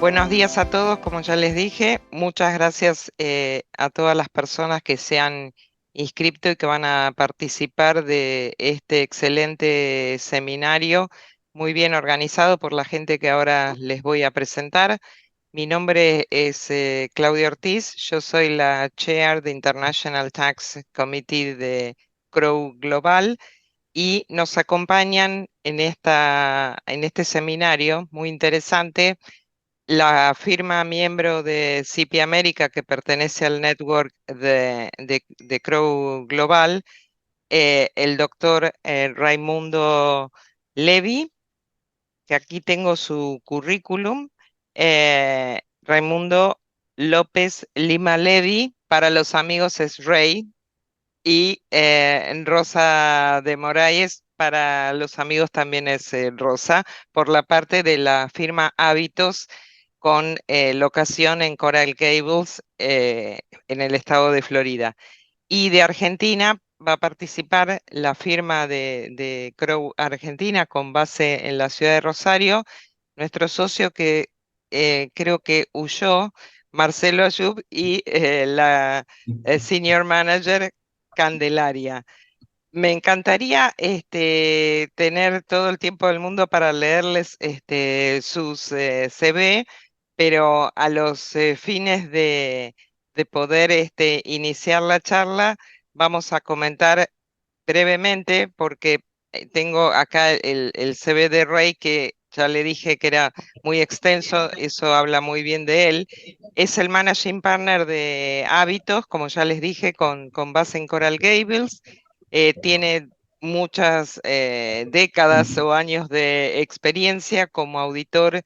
Buenos días a todos, como ya les dije, muchas gracias a todas las personas que se han inscrito y que van a participar de este excelente seminario, muy bien organizado por la gente que ahora les voy a presentar. Mi nombre es Claudia Ortiz, yo soy la Chair de International Tax Committee de Crow Global y nos acompañan en este seminario muy interesante la firma miembro de CP América, que pertenece al network de Crow Global, el doctor Raimundo Levy, que aquí tengo su currículum. Raimundo López Lima Levy, para los amigos es Ray, y Rosa de Moraes, para los amigos también es Rosa, por la parte de la firma Hábitos con locación en Coral Gables, en el estado de Florida. Y de Argentina va a participar la firma de Crow Argentina con base en la ciudad de Rosario, nuestro socio que creo que huyó, Marcelo Ayub, y la Senior Manager Candelaria. Me encantaría tener todo el tiempo del mundo para leerles sus CV, pero a los fines de poder iniciar la charla, vamos a comentar brevemente, porque tengo acá el CV de Ray, que ya le dije que era muy extenso, eso habla muy bien de él. Es el Managing Partner de Hábitos, como ya les dije, con base en Coral Gables. Tiene muchas décadas o años de experiencia como auditor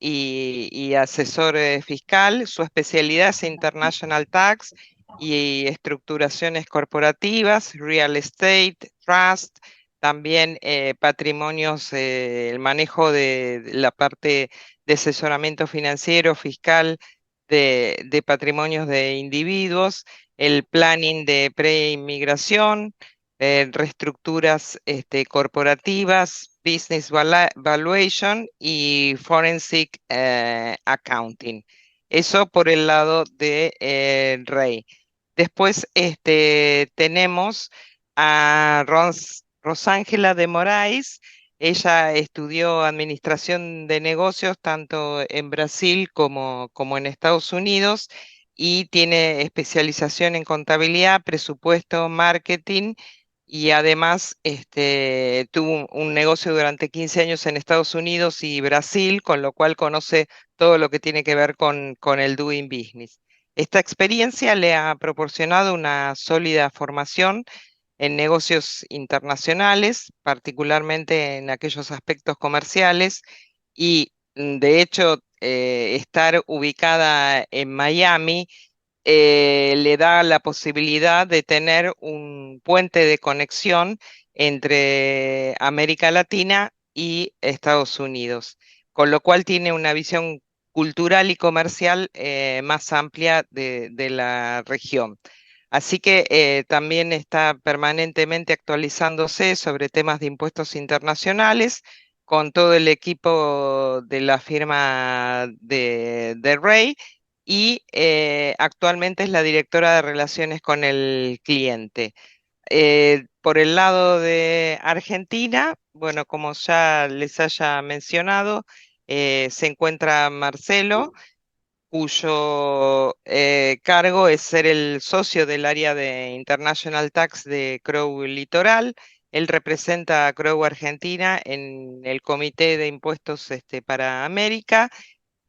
y asesor fiscal. Su especialidad es International Tax y estructuraciones corporativas, real estate, trust, también patrimonios, el manejo de la parte de asesoramiento financiero, fiscal de patrimonios de individuos, el planning de preinmigración, reestructuras corporativas, business valuation y forensic accounting. Eso por el lado de Rey. Después tenemos a Rosángela de Moraes. Ella estudió administración de negocios tanto en Brasil como en Estados Unidos y tiene especialización en contabilidad, presupuesto, marketing y además tuvo un negocio durante 15 años en Estados Unidos y Brasil, con lo cual conoce todo lo que tiene que ver con el doing business. Esta experiencia le ha proporcionado una sólida formación en negocios internacionales, particularmente en aquellos aspectos comerciales, y de hecho estar ubicada en Miami le da la posibilidad de tener un puente de conexión entre América Latina y Estados Unidos, con lo cual tiene una visión cultural y comercial más amplia de la región. Así que también está permanentemente actualizándose sobre temas de impuestos internacionales con todo el equipo de la firma de Ray, y actualmente es la directora de Relaciones con el Cliente. Por el lado de Argentina, bueno, como ya les haya mencionado, se encuentra Marcelo, cuyo cargo es ser el socio del área de International Tax de Crow Litoral. Él representa a Crow Argentina en el Comité de Impuestos para América.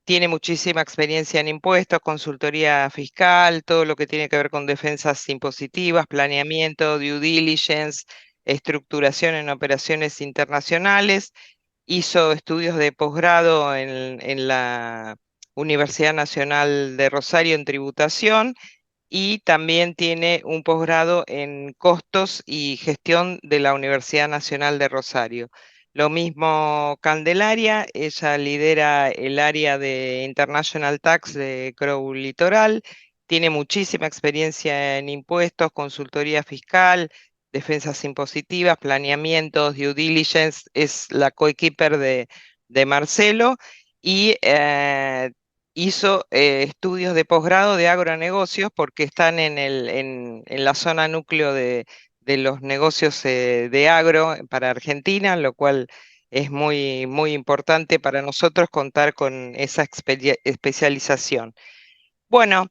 Tiene muchísima experiencia en impuestos, consultoría fiscal, todo lo que tiene que ver con defensas impositivas, planeamiento, due diligence, estructuración en operaciones internacionales. Hizo estudios de posgrado en la Universidad Nacional de Rosario en tributación y también tiene un posgrado en costos y gestión de la Universidad Nacional de Rosario. Lo mismo Candelaria, ella lidera el área de International Tax de Crow Litoral, tiene muchísima experiencia en impuestos, consultoría fiscal, defensas impositivas, planeamientos, due diligence, es la coequiper de Marcelo y hizo estudios de posgrado de agronegocios porque están en la zona núcleo de los negocios de agro para Argentina, lo cual es muy, muy importante para nosotros contar con esa especialización. Bueno,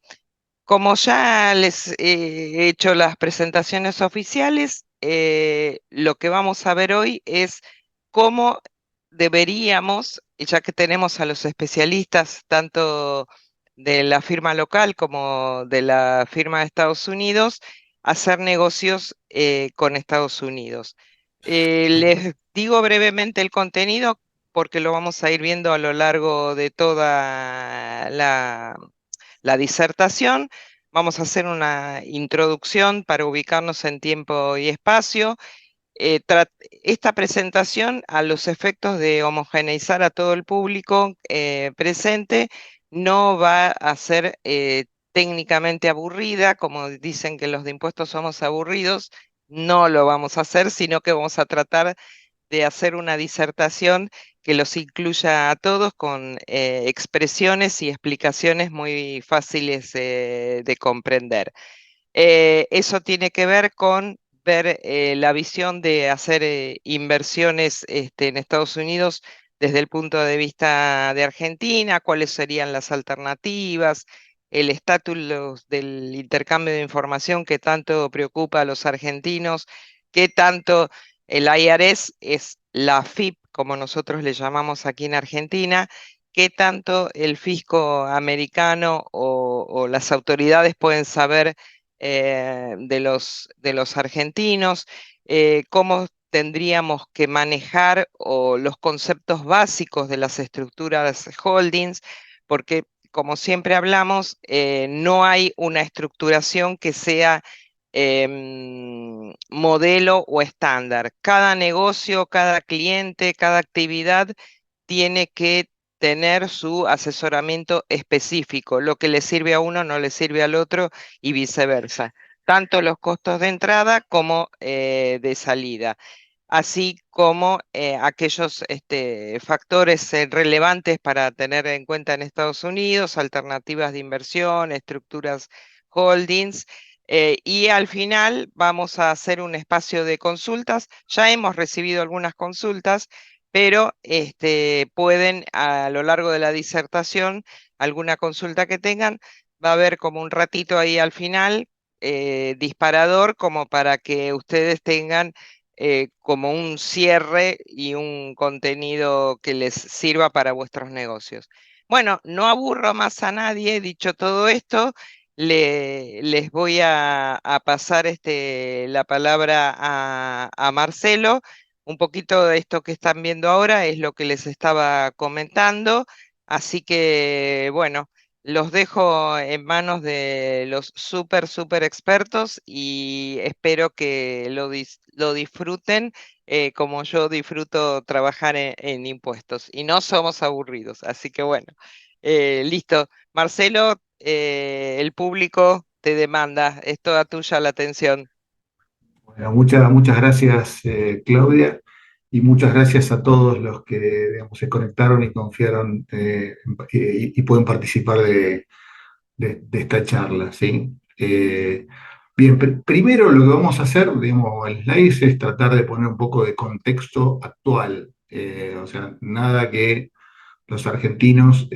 como ya les he hecho las presentaciones oficiales, lo que vamos a ver hoy es cómo deberíamos, y ya que tenemos a los especialistas tanto de la firma local como de la firma de Estados Unidos, hacer negocios con Estados Unidos. Les digo brevemente el contenido porque lo vamos a ir viendo a lo largo de toda la disertación. Vamos a hacer una introducción para ubicarnos en tiempo y espacio. Esta presentación, a los efectos de homogeneizar a todo el público presente, no va a ser técnicamente aburrida, como dicen que los de impuestos somos aburridos, no lo vamos a hacer, sino que vamos a tratar de hacer una disertación que los incluya a todos con expresiones y explicaciones muy fáciles de comprender. Eso tiene que ver con ver la visión de hacer inversiones en Estados Unidos desde el punto de vista de Argentina, cuáles serían las alternativas, el estatus del intercambio de información que tanto preocupa a los argentinos, qué tanto el IRS es la FIP, como nosotros le llamamos aquí en Argentina, qué tanto el fisco americano o las autoridades pueden saber de los argentinos, cómo tendríamos que manejar o los conceptos básicos de las estructuras holdings, porque como siempre hablamos, no hay una estructuración que sea modelo o estándar. Cada negocio, cada cliente, cada actividad tiene que tener su asesoramiento específico. Lo que le sirve a uno no le sirve al otro y viceversa. Tanto los costos de entrada como de salida, así como aquellos factores relevantes para tener en cuenta en Estados Unidos, alternativas de inversión, estructuras holdings. Y al final vamos a hacer un espacio de consultas. Ya hemos recibido algunas consultas, pero pueden a lo largo de la disertación, alguna consulta que tengan, va a haber como un ratito ahí al final, disparador, como para que ustedes tengan como un cierre y un contenido que les sirva para vuestros negocios. Bueno, no aburro más a nadie, dicho todo esto, les voy a pasar la palabra a Marcelo. Un poquito de esto que están viendo ahora es lo que les estaba comentando, así que bueno, los dejo en manos de los súper, súper expertos y espero que lo disfruten como yo disfruto trabajar en impuestos y no somos aburridos, así que bueno, listo. Marcelo, el público te demanda, es toda tuya la atención. Bueno, muchas gracias, Claudia, y muchas gracias a todos los que, digamos, se conectaron y confiaron y pueden participar de esta charla, ¿sí? Bien, primero lo que vamos a hacer, digamos, el slide es tratar de poner un poco de contexto actual, o sea, nada que los argentinos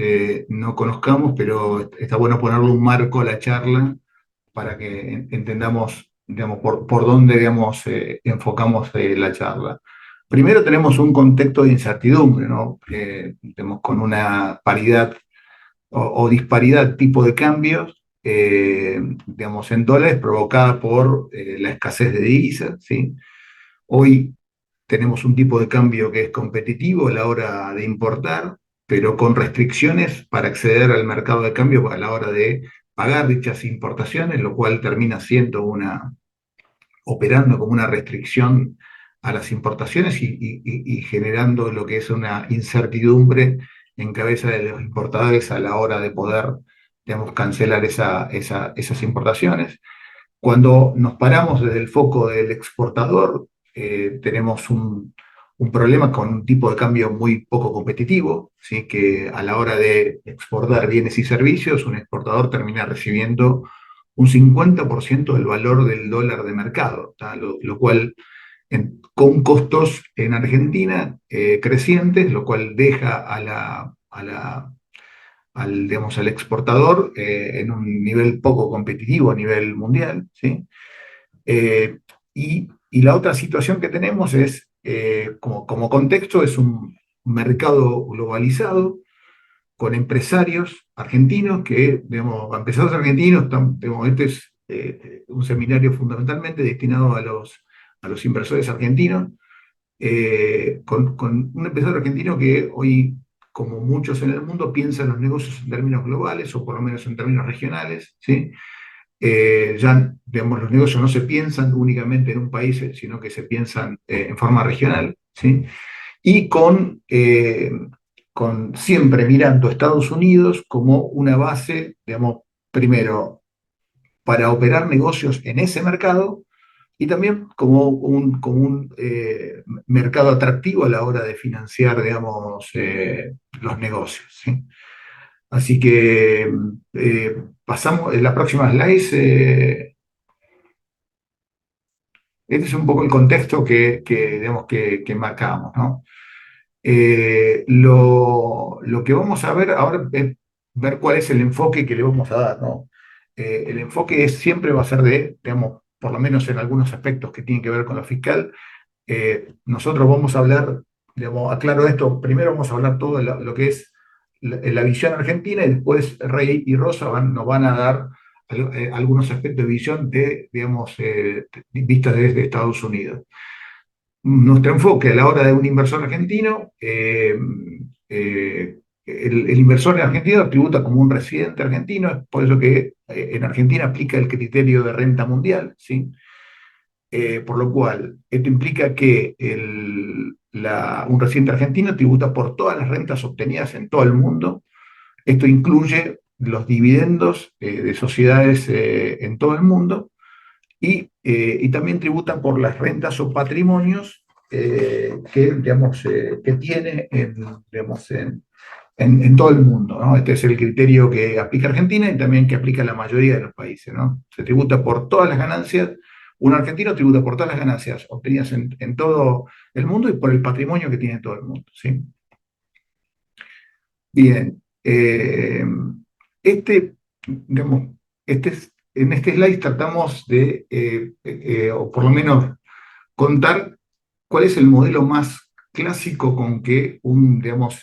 no conozcamos, pero está bueno ponerle un marco a la charla para que entendamos, digamos, por dónde, digamos, enfocamos la charla. Primero tenemos un contexto de incertidumbre, ¿no? Digamos, con una paridad o disparidad tipo de cambios, digamos, en dólares provocada por la escasez de divisas, ¿sí? Hoy tenemos un tipo de cambio que es competitivo a la hora de importar, pero con restricciones para acceder al mercado de cambio a la hora de pagar dichas importaciones, lo cual termina siendo operando como una restricción a las importaciones y generando lo que es una incertidumbre en cabeza de los importadores a la hora de poder, digamos, cancelar esas importaciones. Cuando nos paramos desde el foco del exportador, tenemos un problema con un tipo de cambio muy poco competitivo, ¿sí? Que a la hora de exportar bienes y servicios, un exportador termina recibiendo un 50% del valor del dólar de mercado, ¿tá? Lo cual con costos en Argentina crecientes, lo cual deja digamos, al exportador en un nivel poco competitivo a nivel mundial, ¿sí? Y la otra situación que tenemos es, como contexto, es un mercado globalizado con empresarios argentinos que, digamos, empresarios argentinos, digamos, este es un seminario fundamentalmente destinado a los inversores argentinos, con un empresario argentino que hoy, como muchos en el mundo, piensa en los negocios en términos globales o por lo menos en términos regionales, ¿sí? Ya, digamos, los negocios no se piensan únicamente en un país, sino que se piensan en forma regional, ¿sí? Y con siempre mirando a Estados Unidos como una base, digamos, primero, para operar negocios en ese mercado y también como un mercado atractivo a la hora de financiar, digamos, los negocios, ¿sí? Así que pasamos, en la próxima slide, este es un poco el contexto digamos, que marcamos, ¿no? Lo que vamos a ver ahora es ver cuál es el enfoque que le vamos a dar, ¿no? El enfoque siempre va a ser digamos, por lo menos en algunos aspectos que tienen que ver con lo fiscal, nosotros vamos a hablar, digamos, aclaro esto, primero vamos a hablar todo de lo que es la visión argentina y después Rey y Rosa nos van a dar algunos aspectos de visión digamos, vistas desde Estados Unidos. Nuestro enfoque a la hora de un inversor argentino, el inversor argentino tributa como un residente argentino, es por eso que en Argentina aplica el criterio de renta mundial, ¿sí? Por lo cual, esto implica que un residente argentino tributa por todas las rentas obtenidas en todo el mundo. Esto incluye los dividendos de sociedades en todo el mundo y también tributan por las rentas o patrimonios digamos, que tiene digamos, en todo el mundo, ¿no? Este es el criterio que aplica Argentina y también que aplica la mayoría de los países, ¿no? Se tributa por todas las ganancias, un argentino tributa por todas las ganancias obtenidas en todo el mundo y por el patrimonio que tiene todo el mundo, ¿sí? Bien, digamos, en este slide tratamos o por lo menos contar cuál es el modelo más clásico digamos,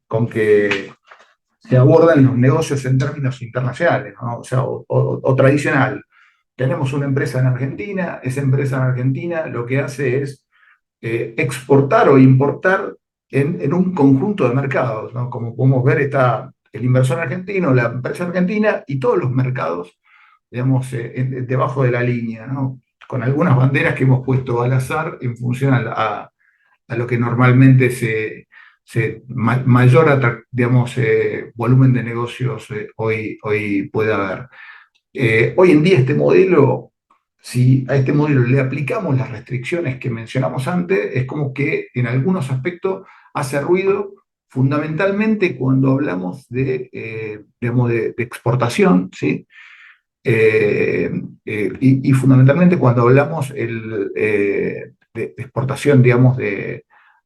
con que se abordan los negocios en términos internacionales, ¿no? O sea, o tradicional. Tenemos una empresa en Argentina, esa empresa en Argentina lo que hace es exportar o importar en un conjunto de mercados, ¿no? Como podemos ver, está el inversor argentino, la empresa argentina y todos los mercados, digamos, debajo de la línea, ¿no? Con algunas banderas que hemos puesto al azar en función a lo que normalmente mayor digamos, volumen de negocios hoy puede haber. Hoy en día si a este modelo le aplicamos las restricciones que mencionamos antes, es como que en algunos aspectos hace ruido, fundamentalmente cuando hablamos digamos, de exportación, ¿sí? Y fundamentalmente cuando hablamos de exportación, digamos, de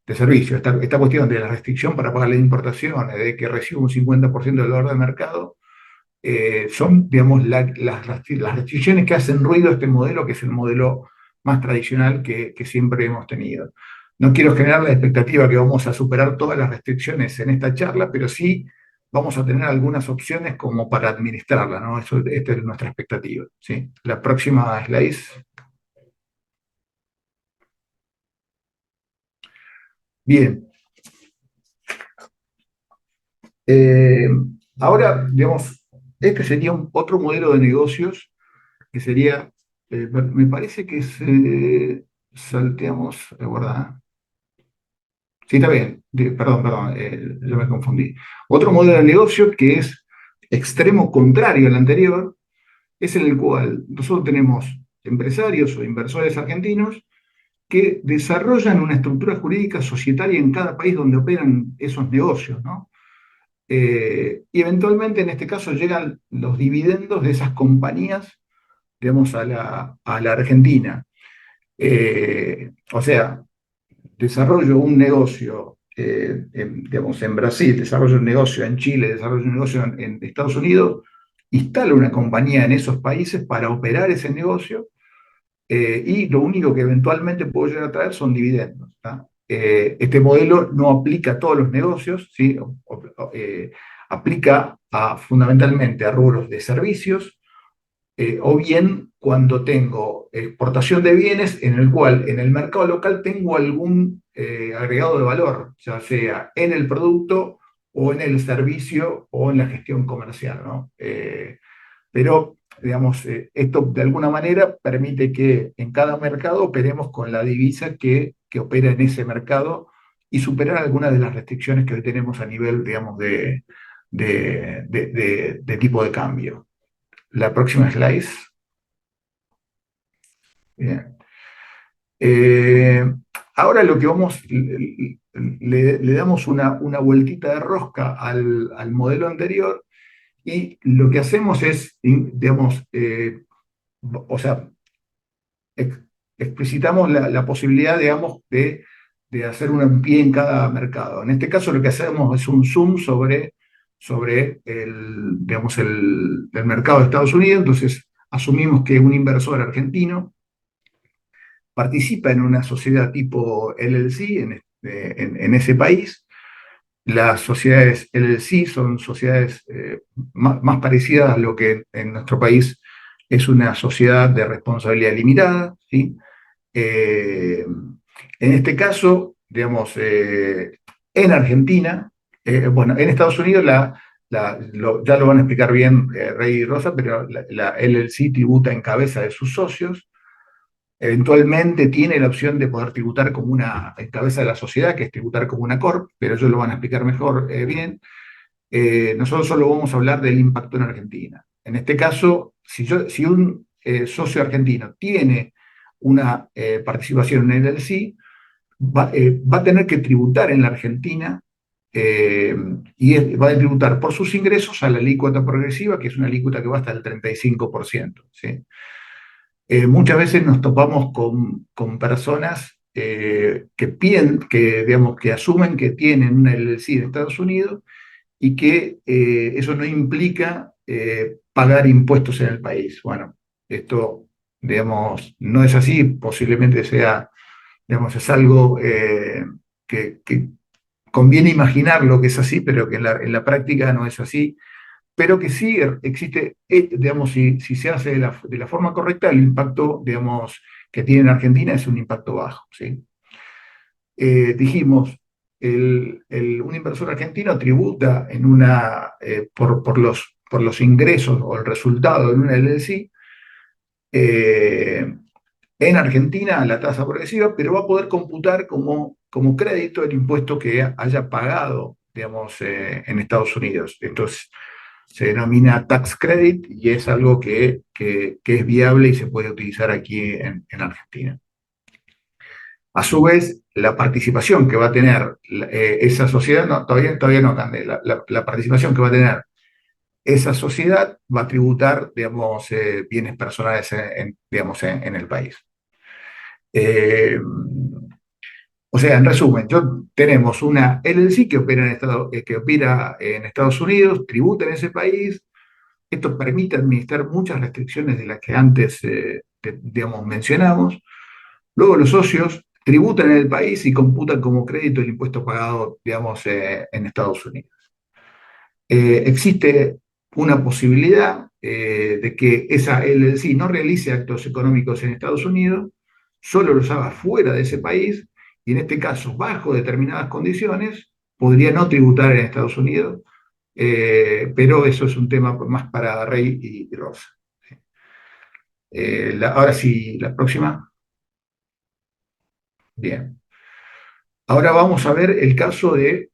servicios. Esta cuestión de la restricción para pagar las importaciones, de que recibe un 50% del valor de mercado, son, digamos, las restricciones que hacen ruido a este modelo, que es el modelo más tradicional que siempre hemos tenido. No quiero generar la expectativa que vamos a superar todas las restricciones en esta charla, pero sí vamos a tener algunas opciones como para administrarla, ¿no? Esta es nuestra expectativa, ¿sí? La próxima slide. Bien. Eh, Ahora, digamos, este sería otro modelo de negocios que sería, me parece que salteamos, ¿verdad? Sí, está bien. Perdón, yo me confundí. Otro modelo de negocio que es extremo contrario al anterior, es en el cual nosotros tenemos empresarios o inversores argentinos que desarrollan una estructura jurídica societaria en cada país donde operan esos negocios, ¿no? Y eventualmente en este caso llegan los dividendos de esas compañías, digamos, a la Argentina. O sea, desarrollo un negocio, digamos, en Brasil, desarrollo un negocio en Chile, desarrollo un negocio en Estados Unidos, instalo una compañía en esos países para operar ese negocio, y lo único que eventualmente puedo llegar a traer son dividendos. ¿Tá? Este modelo no aplica a todos los negocios, ¿sí? Aplica fundamentalmente a rubros de servicios, o bien cuando tengo exportación de bienes en el cual en el mercado local tengo algún agregado de valor, ya sea en el producto o en el servicio o en la gestión comercial, ¿no? Pero, digamos, esto de alguna manera permite que en cada mercado operemos con la divisa que opera en ese mercado y superar algunas de las restricciones que hoy tenemos a nivel, digamos, de tipo de cambio. La próxima slide. Bien. Eh, Ahora lo que vamos, le damos una vueltita de rosca al modelo anterior y lo que hacemos es, digamos, o sea, ex- explicitamos la posibilidad, digamos, de hacer un pie en cada mercado. En este caso lo que hacemos es un zoom sobre digamos, el mercado de Estados Unidos, entonces asumimos que un inversor argentino participa en una sociedad tipo LLC en ese país. Las sociedades LLC son sociedades más parecidas a lo que en nuestro país es una sociedad de responsabilidad limitada, ¿sí? Eh, en este caso, digamos, en Argentina, bueno, en Estados Unidos ya lo van a explicar bien Rey y Rosa, pero la LLC tributa en cabeza de sus socios. Eventualmente tiene la opción de poder tributar como una en cabeza de la sociedad, que es tributar como una corp, pero ellos lo van a explicar mejor bien. Nosotros solo vamos a hablar del impacto en Argentina. En este caso, si un socio argentino tiene una participación en el LLC, va a tener que tributar en la Argentina, eh, va a tributar por sus ingresos a la alícuota progresiva, que es una alícuota que va hasta el 35%. ¿Sí? Muchas veces nos topamos con personas digamos, que asumen que tienen una LLC en Estados Unidos y que eso no implica pagar impuestos en el país. Bueno, esto, digamos, no es así, posiblemente sea, digamos, es algo que conviene imaginar lo que es así, pero que en la práctica no es así, pero que sí existe, digamos, si se hace de la forma correcta, el impacto, digamos, que tiene en Argentina es un impacto bajo, ¿sí? Dijimos, un inversor argentino tributa por los ingresos o el resultado en una LLC, eh, en Argentina a la tasa progresiva, pero va a poder computar como crédito el impuesto que haya pagado, digamos, en Estados Unidos. Entonces, se denomina tax credit y es algo que es viable y se puede utilizar aquí en Argentina. A su vez, la participación que va a tener esa sociedad, no, todavía no, Cande, la participación que va a tener esa sociedad va a tributar, digamos, bienes personales digamos, en el país. Eh, o sea, en resumen, tenemos una LLC que opera en Estados Unidos, tributa en ese país. Esto permite administrar muchas restricciones de las que antes, digamos, mencionamos. Luego los socios tributan en el país y computan como crédito el impuesto pagado, digamos, en Estados Unidos. Existe una posibilidad de que esa LLC no realice actos económicos en Estados Unidos, solo los haga fuera de ese país y en este caso, bajo determinadas condiciones, podría no tributar en Estados Unidos, pero eso es un tema más para Rey y Rosa. Ahora sí, la próxima. Bien. Ahora vamos a ver el caso de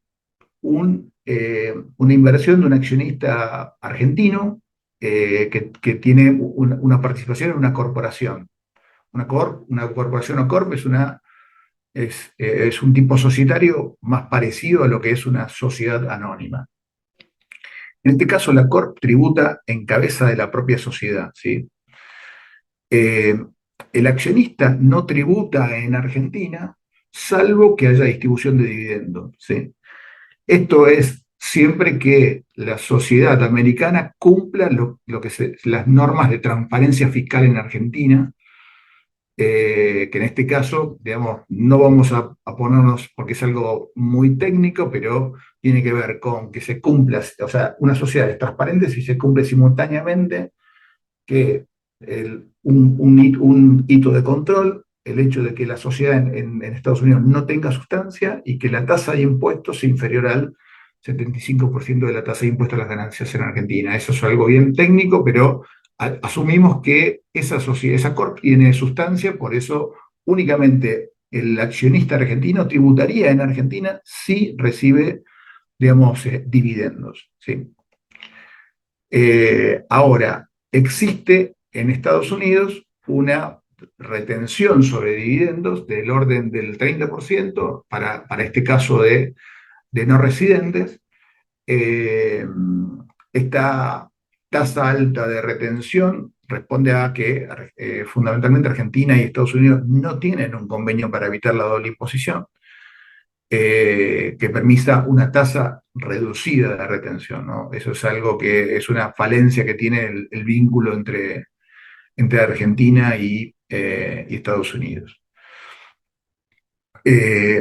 una inversión de un accionista argentino que tiene una participación en una corporación. Una corporación o corp es una es un tipo societario más parecido a lo que es una sociedad anónima. En este caso, la Corp tributa en cabeza de la propia sociedad, ¿sí? Eh, el accionista no tributa en Argentina, salvo que haya distribución de dividendos, ¿sí? Esto es siempre que la sociedad americana cumpla las normas de transparencia fiscal en Argentina, que en este caso, digamos, no vamos a ponernos, porque es algo muy técnico, pero tiene que ver con que se cumpla, o sea, una sociedad es transparente si se cumple simultáneamente que un hito de control, el hecho de que la sociedad en Estados Unidos no tenga sustancia y que la tasa de impuestos sea inferior al 75% de la tasa de impuestos a las ganancias en Argentina. Eso es algo bien técnico, pero asumimos que esa sociedad, esa corp tiene sustancia, por eso únicamente el accionista argentino tributaría en Argentina si recibe, digamos, dividendos. ¿Sí? Ahora, existe en Estados Unidos una retención sobre dividendos del orden del 30% para este caso de no residentes. Eh, esta tasa alta de retención responde a que fundamentalmente Argentina y Estados Unidos no tienen un convenio para evitar la doble imposición que permita una tasa reducida de retención, ¿no? Eso es algo que es una falencia que tiene el vínculo entre Argentina y Estados Unidos.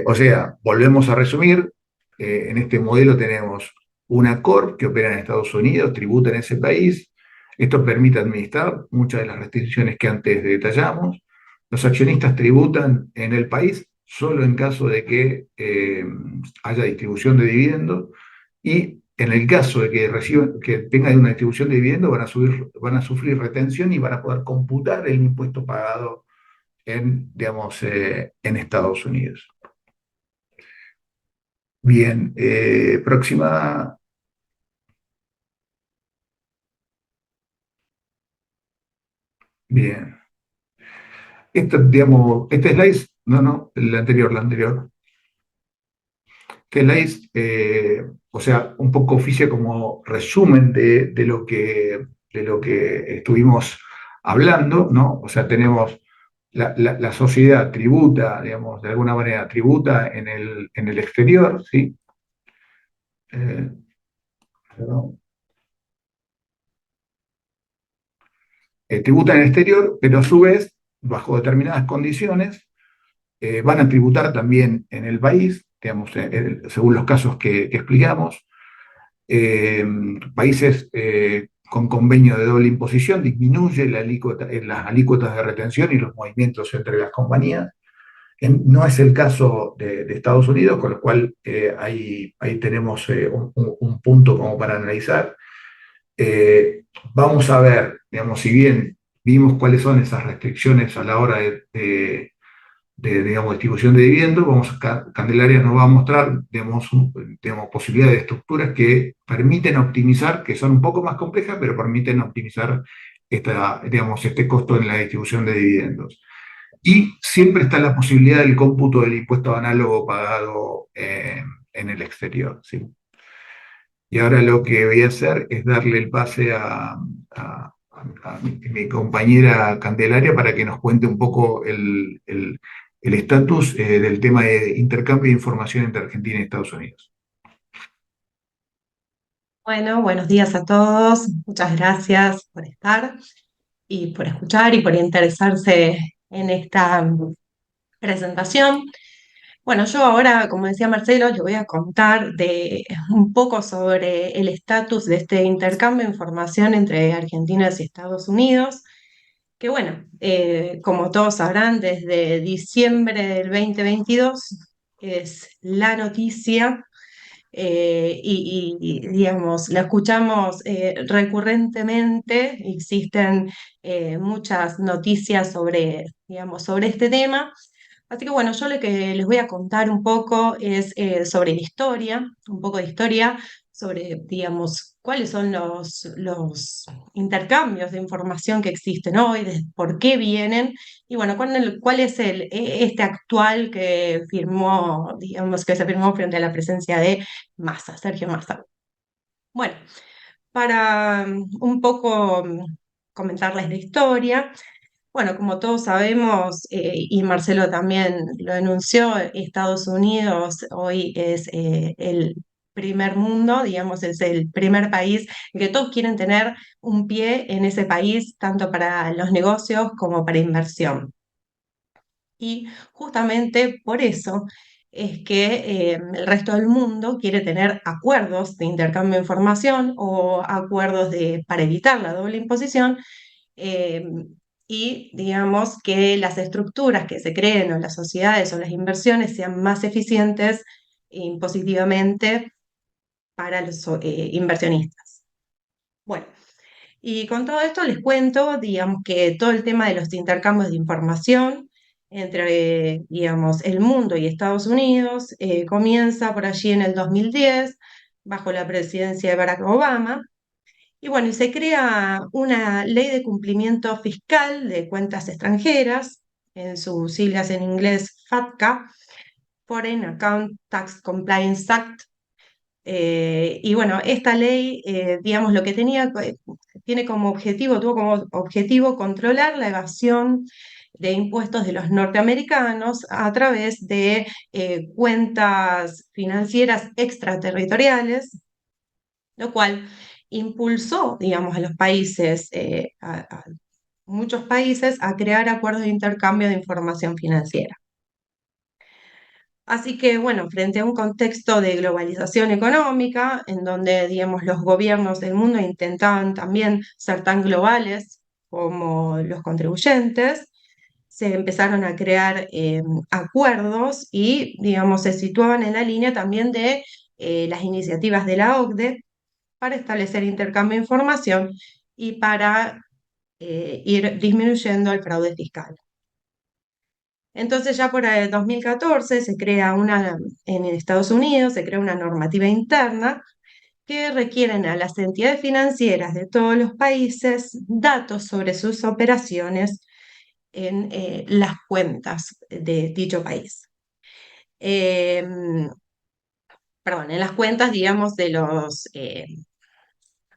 O sea, volvemos a resumir, en este modelo tenemos una Corp que opera en Estados Unidos, tributa en ese país, esto permite administrar muchas de las restricciones que antes detallamos, los accionistas tributan en el país solo en caso de que haya distribución de dividendos y en el caso de que tengan una distribución de dividendos van a sufrir retención y van a poder computar el impuesto pagado digamos, en Estados Unidos. Bien, próxima. Bien. Digamos, este slide, no, la anterior. Este slide, o sea, un poco oficia como resumen de lo que estuvimos hablando, ¿no? O sea, tenemos la sociedad tributa, digamos, de alguna manera tributa en el exterior, ¿sí? Eh, perdón. Tributan en el exterior, pero a su vez, bajo determinadas condiciones, van a tributar también en el país, digamos, según los casos que explicamos. Países con convenio de doble imposición disminuye las alícuotas de retención y los movimientos entre las compañías. No es el caso de Estados Unidos, con lo cual ahí tenemos un punto como para analizar. Eh, Vamos a ver, digamos, si bien vimos cuáles son esas restricciones a la hora digamos, distribución de dividendos, Candelaria nos va a mostrar digamos, posibilidades de estructuras que permiten optimizar, que son un poco más complejas, pero permiten optimizar digamos, este costo en la distribución de dividendos. Y siempre está la posibilidad del cómputo del impuesto análogo pagado en el exterior. ¿Sí? Y ahora lo que voy a hacer es darle el pase a mi compañera Candelaria para que nos cuente un poco el estatus del tema de intercambio de información entre Argentina y Estados Unidos. Bueno, buenos días a todos. Muchas gracias por estar y por escuchar y por interesarse en esta presentación. Bueno, yo ahora, como decía Marcelo, le voy a contar un poco sobre el estatus de este intercambio de información entre Argentina y Estados Unidos, que bueno, como todos sabrán, desde diciembre del 2022 es la noticia digamos, la escuchamos recurrentemente, existen muchas noticias sobre, digamos, sobre este tema, Así que bueno, yo lo que les voy a contar un poco es sobre la historia, un poco de historia, sobre, digamos, cuáles son los intercambios de información que existen hoy, de por qué vienen, y bueno, cuál es este actual que firmó, digamos, que se firmó frente a la presencia de Massa, Sergio Massa. Bueno, para un poco comentarles la historia. Bueno, como todos sabemos, y Marcelo también lo denunció, Estados Unidos hoy es el primer mundo, digamos, es el primer país que todos quieren tener un pie en ese país, tanto para los negocios como para inversión. Y justamente por eso es que el resto del mundo quiere tener acuerdos de intercambio de información o acuerdos para evitar la doble imposición, eh, y digamos que las estructuras que se creen o las sociedades o las inversiones sean más eficientes impositivamente para los inversionistas. Bueno, y con todo esto les cuento, digamos que todo el tema de los intercambios de información entre, digamos, el mundo y Estados Unidos comienza por allí en el 2010, bajo la presidencia de Barack Obama. Y bueno, y se crea una ley de cumplimiento fiscal de cuentas extranjeras, en sus siglas en inglés FATCA, Foreign Account Tax Compliance Act. Y bueno, esta ley, digamos, lo que tiene como objetivo, tuvo como objetivo controlar la evasión de impuestos de los norteamericanos a través de cuentas financieras extraterritoriales, lo cual impulsó, digamos, a los países, a muchos países, a crear acuerdos de intercambio de información financiera. Así que, bueno, frente a un contexto de globalización económica, en donde, digamos, los gobiernos del mundo intentaban también ser tan globales como los contribuyentes, se empezaron a crear acuerdos y, digamos, se situaban en la línea también de las iniciativas de la OCDE para establecer intercambio de información y para ir disminuyendo el fraude fiscal. Entonces ya por el 2014 en Estados Unidos se crea una normativa interna que requieren a las entidades financieras de todos los países datos sobre sus operaciones en las cuentas de dicho país. Perdón, en las cuentas, digamos, de los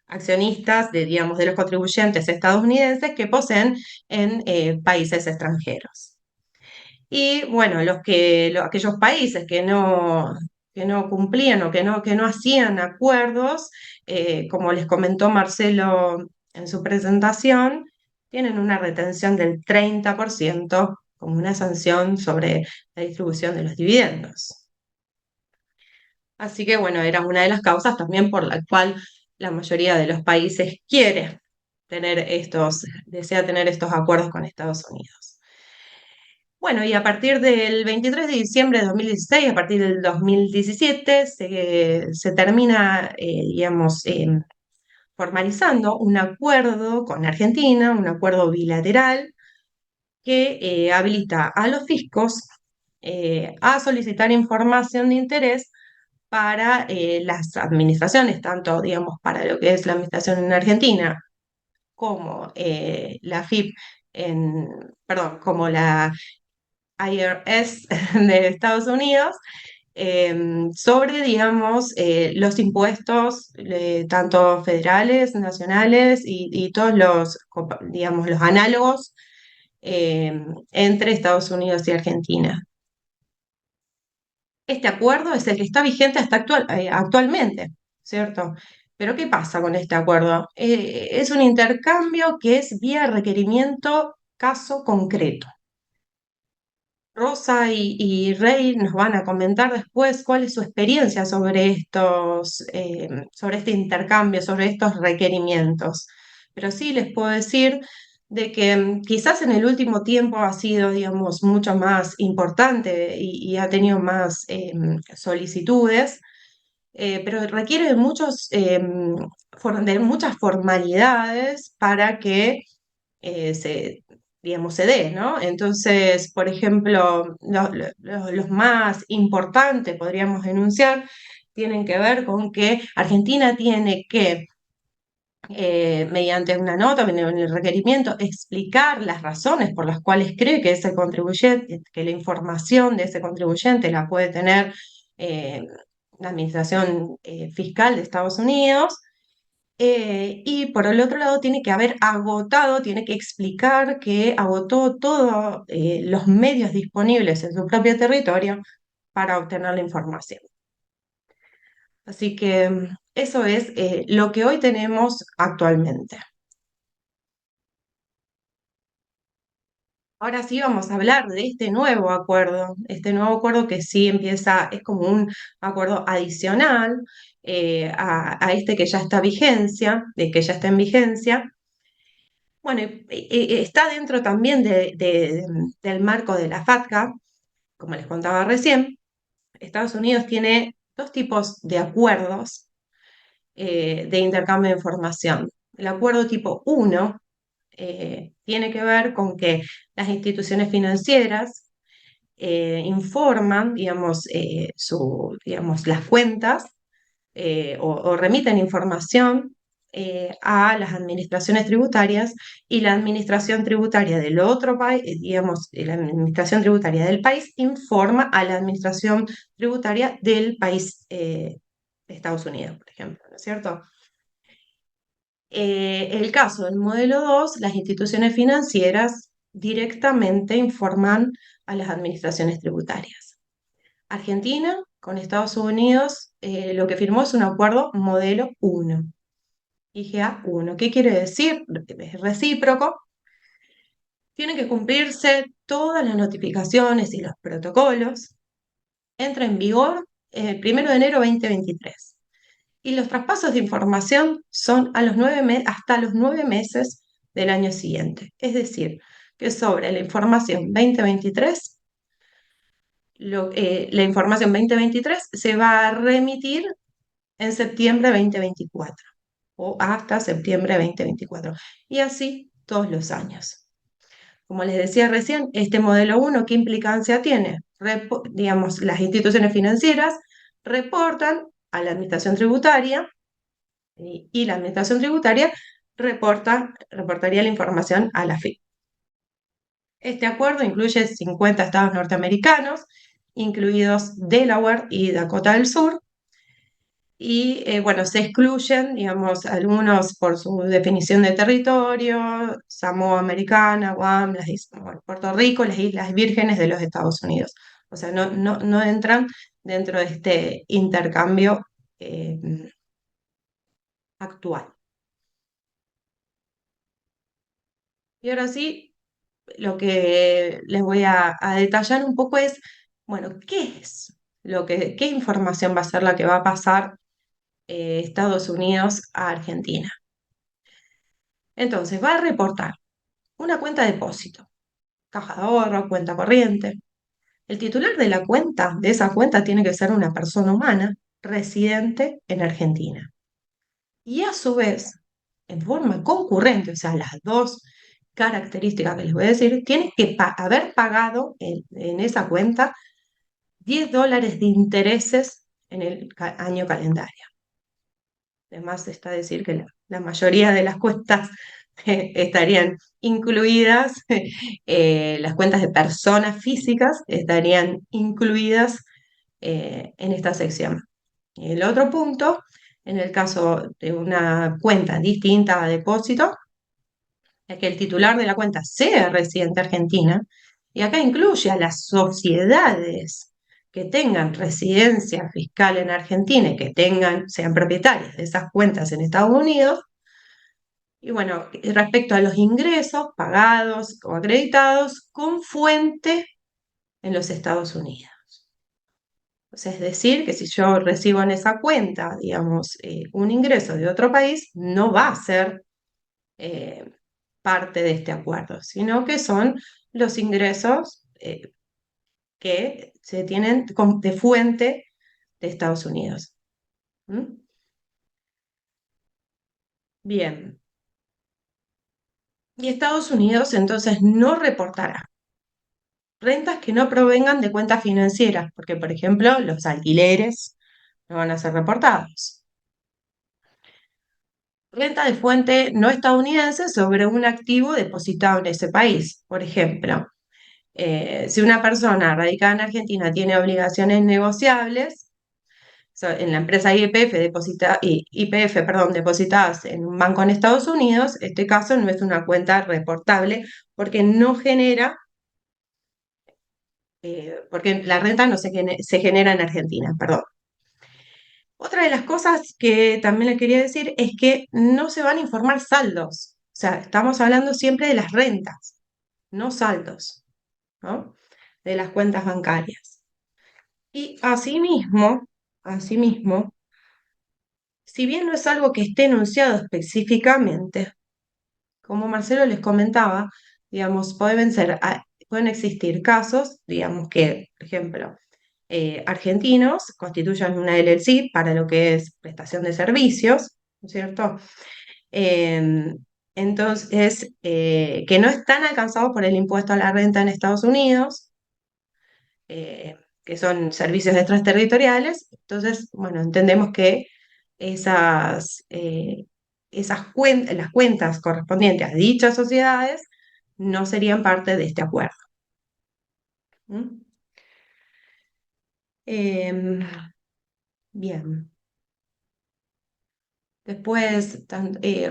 accionistas, digamos, de los contribuyentes estadounidenses que poseen en países extranjeros. Y bueno, aquellos países que no cumplían o que no hacían acuerdos, como les comentó Marcelo en su presentación, tienen una retención del 30% como una sanción sobre la distribución de los dividendos. Así que bueno, era una de las causas también por la cual la mayoría de los países desea tener estos acuerdos con Estados Unidos. Bueno, y a partir del 23 de diciembre de 2016, a partir del 2017, se termina, digamos, formalizando un acuerdo con Argentina, un acuerdo bilateral que habilita a los fiscos a solicitar información de interés para las administraciones, tanto, digamos, para lo que es la administración en Argentina como la FIP perdón, como la IRS de Estados Unidos, sobre, digamos, los impuestos, tanto federales, nacionales y todos digamos, los análogos entre Estados Unidos y Argentina. Este acuerdo es el que está vigente hasta actualmente, ¿cierto? Pero ¿qué pasa con este acuerdo? Es un intercambio que es vía requerimiento caso concreto. Rosa y Rey nos van a comentar después cuál es su experiencia sobre este intercambio, sobre estos requerimientos. Pero sí les puedo decir de que quizás en el último tiempo ha sido, digamos, mucho más importante y ha tenido más solicitudes, pero requiere de de muchas formalidades para que se digamos, se dé, ¿no? Entonces, por ejemplo, los más importantes, podríamos enunciar, tienen que ver con que Argentina tiene que, mediante una nota, en el requerimiento, explicar las razones por las cuales cree que ese contribuyente, que la información de ese contribuyente la puede tener eh, la Administración Fiscal de Estados Unidos. Y por el otro lado, tiene que haber agotado, tiene que explicar que agotó todos los medios disponibles en su propio territorio para obtener la información. Así que eso es lo que hoy tenemos actualmente. Ahora sí vamos a hablar de este nuevo acuerdo que sí empieza, es como un acuerdo adicional a este que ya está de que ya está en vigencia. Bueno, está dentro también del marco de la FATCA, como les contaba recién. Estados Unidos tiene dos tipos de acuerdos de intercambio de información. El acuerdo tipo 1 tiene que ver con que las instituciones financieras informan, digamos, las cuentas o remiten información a las administraciones tributarias y la administración tributaria del otro país, digamos, la administración tributaria del país informa a la administración tributaria del país de Estados Unidos, por ejemplo, ¿no es cierto? El caso del modelo 2, las instituciones financieras directamente informan a las administraciones tributarias. Argentina con Estados Unidos lo que firmó es un acuerdo modelo 1, IGA 1. ¿Qué quiere decir? Es recíproco. Tienen que cumplirse todas las notificaciones y los protocolos. Entra en vigor el 1 de enero de 2023. Y los traspasos de información son hasta los 9 meses del año siguiente. Es decir, que sobre la información 2023, la información 2023 se va a remitir en septiembre de 2024 o hasta septiembre de 2024. Y así todos los años. Como les decía recién, este modelo 1, ¿qué implicancia tiene? Digamos, las instituciones financieras reportan a la administración tributaria y la administración tributaria reportaría la información a la FIP. Este acuerdo incluye 50 estados norteamericanos, incluidos Delaware y Dakota del Sur, y bueno, se excluyen, digamos, algunos por su definición de territorio, Samoa Americana, Guam, bueno, Puerto Rico, las Islas Vírgenes de los Estados Unidos. O sea, no entran dentro de este intercambio eh, actual. Y ahora sí, lo que les voy a detallar un poco es, bueno, qué información va a ser la que va a pasar Estados Unidos a Argentina. Entonces, va a reportar una cuenta de depósito, caja de ahorro, cuenta corriente. El titular de la cuenta, de esa cuenta, tiene que ser una persona humana residente en Argentina. Y a su vez, en forma concurrente, o sea, las dos características que les voy a decir, tiene que haber pagado en esa cuenta $10 de intereses en el año calendario. Además, está decir que la mayoría de las cuentas estarían incluidas, las cuentas de personas físicas estarían incluidas en esta sección. Y el otro punto, en el caso de una cuenta distinta a depósito, es que el titular de la cuenta sea residente argentina, y acá incluye a las sociedades que tengan residencia fiscal en Argentina y que sean propietarias de esas cuentas en Estados Unidos. Y bueno, respecto a los ingresos pagados o acreditados con fuente en los Estados Unidos. O sea, es decir, que si yo recibo en esa cuenta, digamos, un ingreso de otro país, no va a ser eh, parte de este acuerdo, sino que son los ingresos que se tienen de fuente de Estados Unidos. ¿Mm? Bien. Y Estados Unidos entonces no reportará rentas que no provengan de cuentas financieras, porque por ejemplo los alquileres no van a ser reportados. Renta de fuente no estadounidense sobre un activo depositado en ese país. Por ejemplo, si una persona radicada en Argentina tiene obligaciones negociables, en la empresa YPF, perdón, depositadas en un banco en Estados Unidos, este caso no es una cuenta reportable porque no genera, porque la renta no se genera en Argentina, perdón. Otra de las cosas que también les quería decir es que no se van a informar saldos. O sea, estamos hablando siempre de las rentas, no saldos, ¿no? De las cuentas bancarias. Y asimismo, si bien no es algo que esté enunciado específicamente, como Marcelo les comentaba, digamos, pueden existir casos, digamos que, por ejemplo, argentinos constituyan una LLC para lo que es prestación de servicios, ¿no es cierto? Em, entonces, que no están alcanzados por el impuesto a la renta en Estados Unidos, que son servicios extraterritoriales. Entonces, bueno, entendemos que las cuentas correspondientes a dichas sociedades no serían parte de este acuerdo. ¿Mm? Em, bien. Después,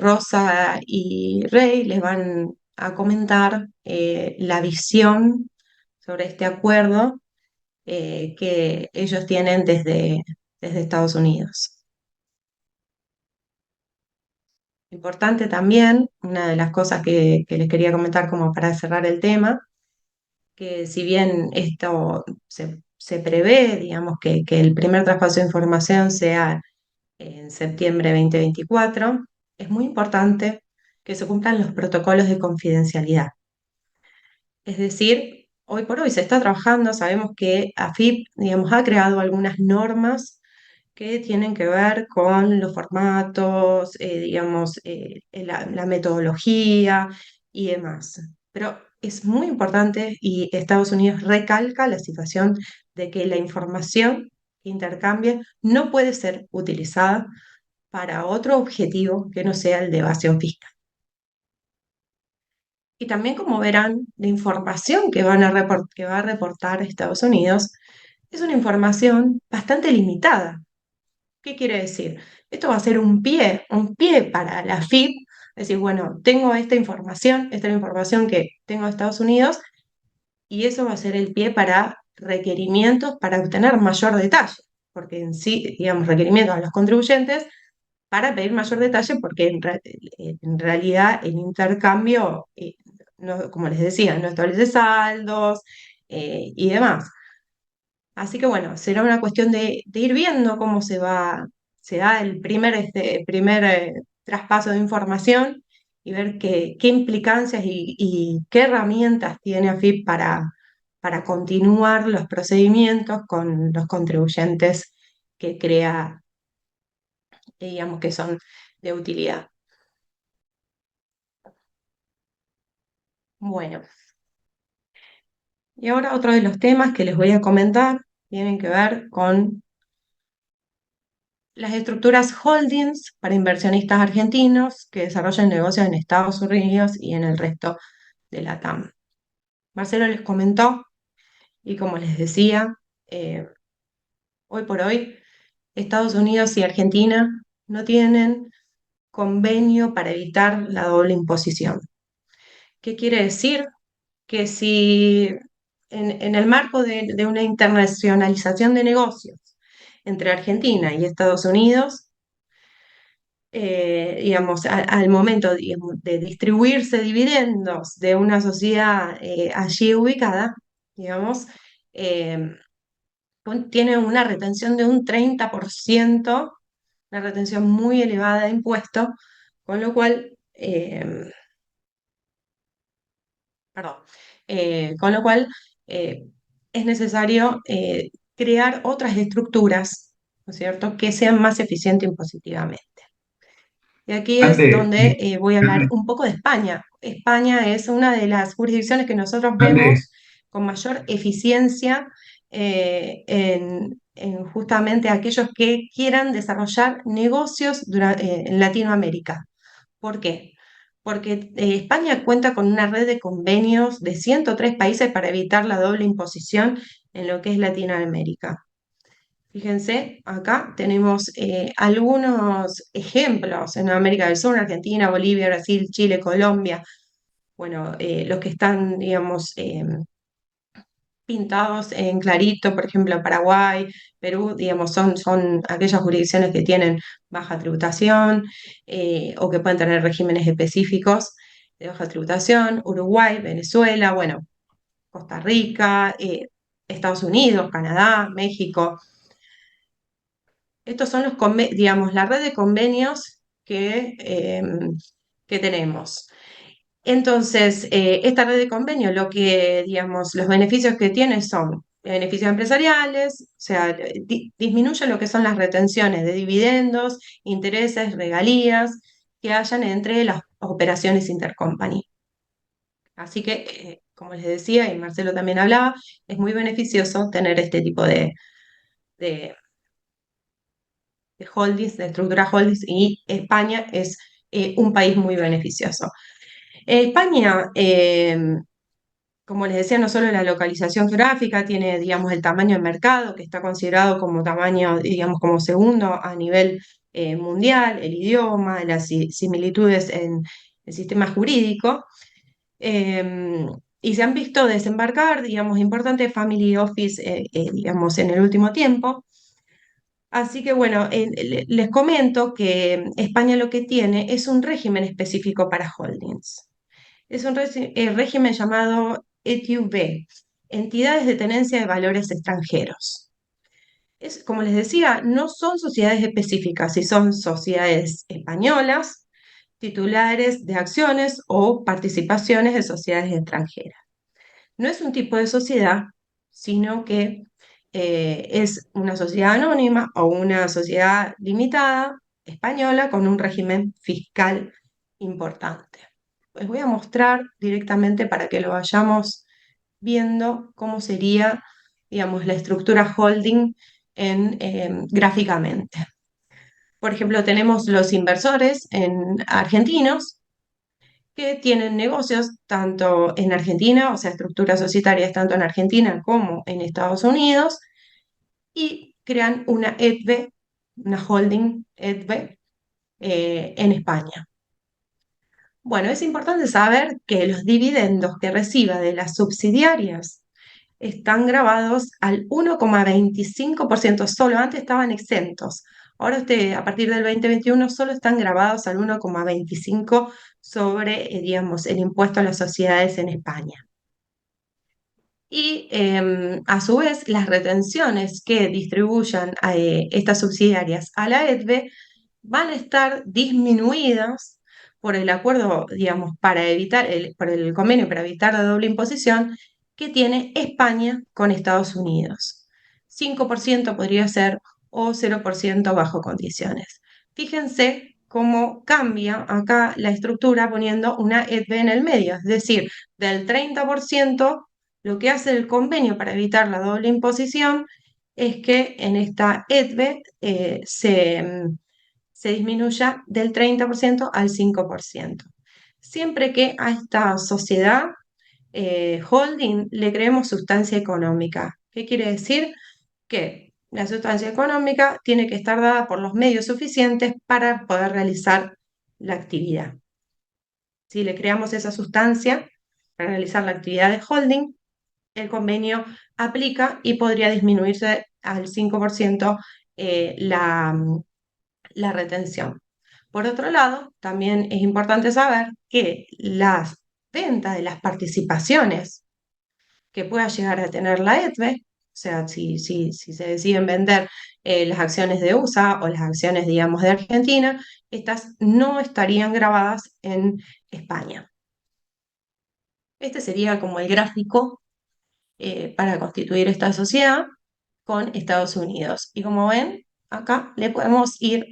Rosa y Rey les van a comentar la visión sobre este acuerdo que ellos tienen desde Estados Unidos. Importante también, una de las cosas que les quería comentar como para cerrar el tema, que si bien esto se prevé, digamos, que el primer traspaso de información sea en septiembre de 2024, es muy importante que se cumplan los protocolos de confidencialidad. Es decir, hoy por hoy se está trabajando, sabemos que AFIP, digamos, ha creado algunas normas que tienen que ver con los formatos, digamos, la metodología y demás. Pero es muy importante y Estados Unidos recalca la situación de que la información que intercambia no puede ser utilizada para otro objetivo que no sea el de evasión fiscal. Y también, como verán, la información que va a reportar Estados Unidos es una información bastante limitada. ¿Qué quiere decir? Esto va a ser un pie para la FIP, decir, bueno, tengo esta es la información que tengo de Estados Unidos, y eso va a ser el pie para requerimientos para obtener mayor detalle, porque en sí, digamos, requerimientos a los contribuyentes para pedir mayor detalle, porque en realidad el intercambio, como les decía, no establece saldos y demás. Así que bueno, será una cuestión de ir viendo cómo se da el primer traspaso de información y ver qué implicancias y qué herramientas tiene AFIP para continuar los procedimientos con los contribuyentes que crea, digamos que son de utilidad. Bueno, y ahora otro de los temas que les voy a comentar tienen que ver con las estructuras holdings para inversionistas argentinos que desarrollan negocios en Estados Unidos y en el resto de la TAM. Marcelo les comentó y como les decía, eh, hoy por hoy Estados Unidos y Argentina no tienen convenio para evitar la doble imposición. ¿Qué quiere decir? Que si en el marco de una internacionalización de negocios entre Argentina y Estados Unidos, digamos, al momento, digamos, de distribuirse dividendos de una sociedad allí ubicada, digamos, eh, tiene una retención de un 30%, una retención muy elevada de impuestos, con lo cual, perdón, con lo cual es necesario crear otras estructuras, ¿no es cierto?, que sean más eficientes impositivamente. Y aquí es Ande, donde voy a hablar un poco de España. España es una de las jurisdicciones que nosotros Ande, vemos con mayor eficiencia en justamente aquellos que quieran desarrollar negocios en Latinoamérica. ¿Por qué? Porque España cuenta con una red de convenios de 103 países para evitar la doble imposición en lo que es Latinoamérica. Fíjense, acá tenemos algunos ejemplos en América del Sur, Argentina, Bolivia, Brasil, Chile, Colombia. Bueno, los que están, digamos, pintados en clarito, por ejemplo, Paraguay, Perú, digamos, son aquellas jurisdicciones que tienen baja tributación o que pueden tener regímenes específicos de baja tributación, Uruguay, Venezuela, bueno, Costa Rica, Estados Unidos, Canadá, México. Estos son digamos, la red de convenios que tenemos. Entonces, esta red de convenios, lo que, digamos, los beneficios que tiene son beneficios empresariales, o sea, disminuye lo que son las retenciones de dividendos, intereses, regalías que hayan entre las operaciones intercompany. Así que, como les decía, y Marcelo también hablaba, es muy beneficioso tener este tipo de holdings, de estructura holdings, y España es un país muy beneficioso. España, como les decía, no solo la localización geográfica, tiene, digamos, el tamaño de mercado, que está considerado como tamaño, digamos, como segundo a nivel mundial, el idioma, las similitudes en el sistema jurídico, eh, y se han visto desembarcar, digamos, importantes family office, digamos, en el último tiempo. Así que bueno, les comento que España lo que tiene es un régimen específico para holdings. Es un régimen llamado ETUB, Entidades de Tenencia de Valores Extranjeros. Como les decía, no son sociedades específicas, si son sociedades españolas, titulares de acciones o participaciones de sociedades extranjeras. No es un tipo de sociedad, sino que es una sociedad anónima o una sociedad limitada española con un régimen fiscal importante. Les voy a mostrar directamente para que lo vayamos viendo cómo sería, digamos, la estructura holding gráficamente. Por ejemplo, tenemos los inversores argentinos que tienen negocios tanto en Argentina, o sea, estructuras societarias tanto en Argentina como en Estados Unidos, y crean una ETB, una holding ETB en España. Bueno, es importante saber que los dividendos que reciba de las subsidiarias están grabados al 1,25% solo, antes estaban exentos. Ahora a partir del 2021 solo están grabados al 1,25 sobre, digamos, el impuesto a las sociedades en España. Y a su vez, las retenciones que distribuyan a estas subsidiarias a la ETB van a estar disminuidas por el acuerdo, digamos, por el convenio para evitar la doble imposición que tiene España con Estados Unidos. 5% podría ser o 0% bajo condiciones. Fíjense cómo cambia acá la estructura poniendo una ETB en el medio, es decir, del 30%, lo que hace el convenio para evitar la doble imposición es que en esta ETB se disminuya del 30% al 5%. Siempre que a esta sociedad holding le creemos sustancia económica. ¿Qué quiere decir? Que la sustancia económica tiene que estar dada por los medios suficientes para poder realizar la actividad. Si le creamos esa sustancia para realizar la actividad de holding, el convenio aplica y podría disminuirse al 5% la retención. Por otro lado, también es importante saber que las ventas de las participaciones que pueda llegar a tener la ETB, o sea, si se deciden vender las acciones de USA o las acciones, digamos, de Argentina, estas no estarían grabadas en España. Este sería como el gráfico para constituir esta sociedad con Estados Unidos. Y como ven, acá le podemos ir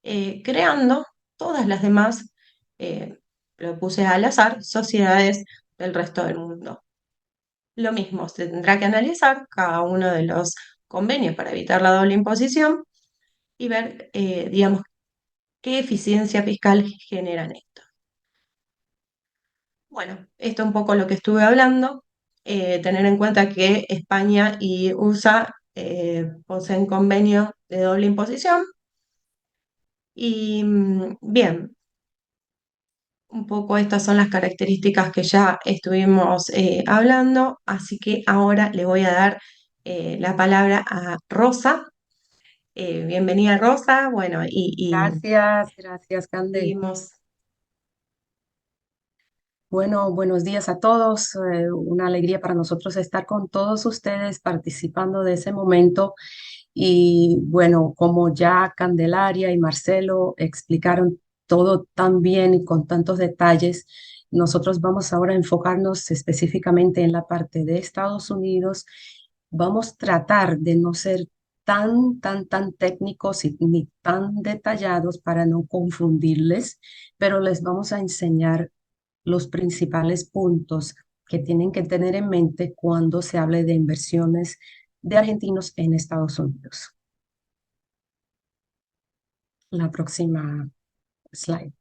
creando todas las demás, lo puse al azar, sociedades del resto del mundo. Lo mismo, se tendrá que analizar cada uno de los convenios para evitar la doble imposición y ver, digamos, qué eficiencia fiscal generan esto. Bueno, esto es un poco lo que estuve hablando. Tener en cuenta que España y USA poseen convenio de doble imposición. Y bien, un poco estas son las características que ya estuvimos hablando, así que ahora le voy a dar la palabra a Rosa. Bienvenida, Rosa. Bueno, y Gracias, gracias, Cande. seguimos. Bueno, buenos días a todos. Una alegría para nosotros estar con todos ustedes participando de ese momento. Y bueno, como ya Candelaria y Marcelo explicaron todo tan bien y con tantos detalles, nosotros vamos ahora a enfocarnos específicamente en la parte de Estados Unidos. Vamos a tratar de no ser tan técnicos ni tan detallados para no confundirles, pero les vamos a enseñar los principales puntos que tienen que tener en mente cuando se hable de inversiones de argentinos en Estados Unidos. La próxima slide.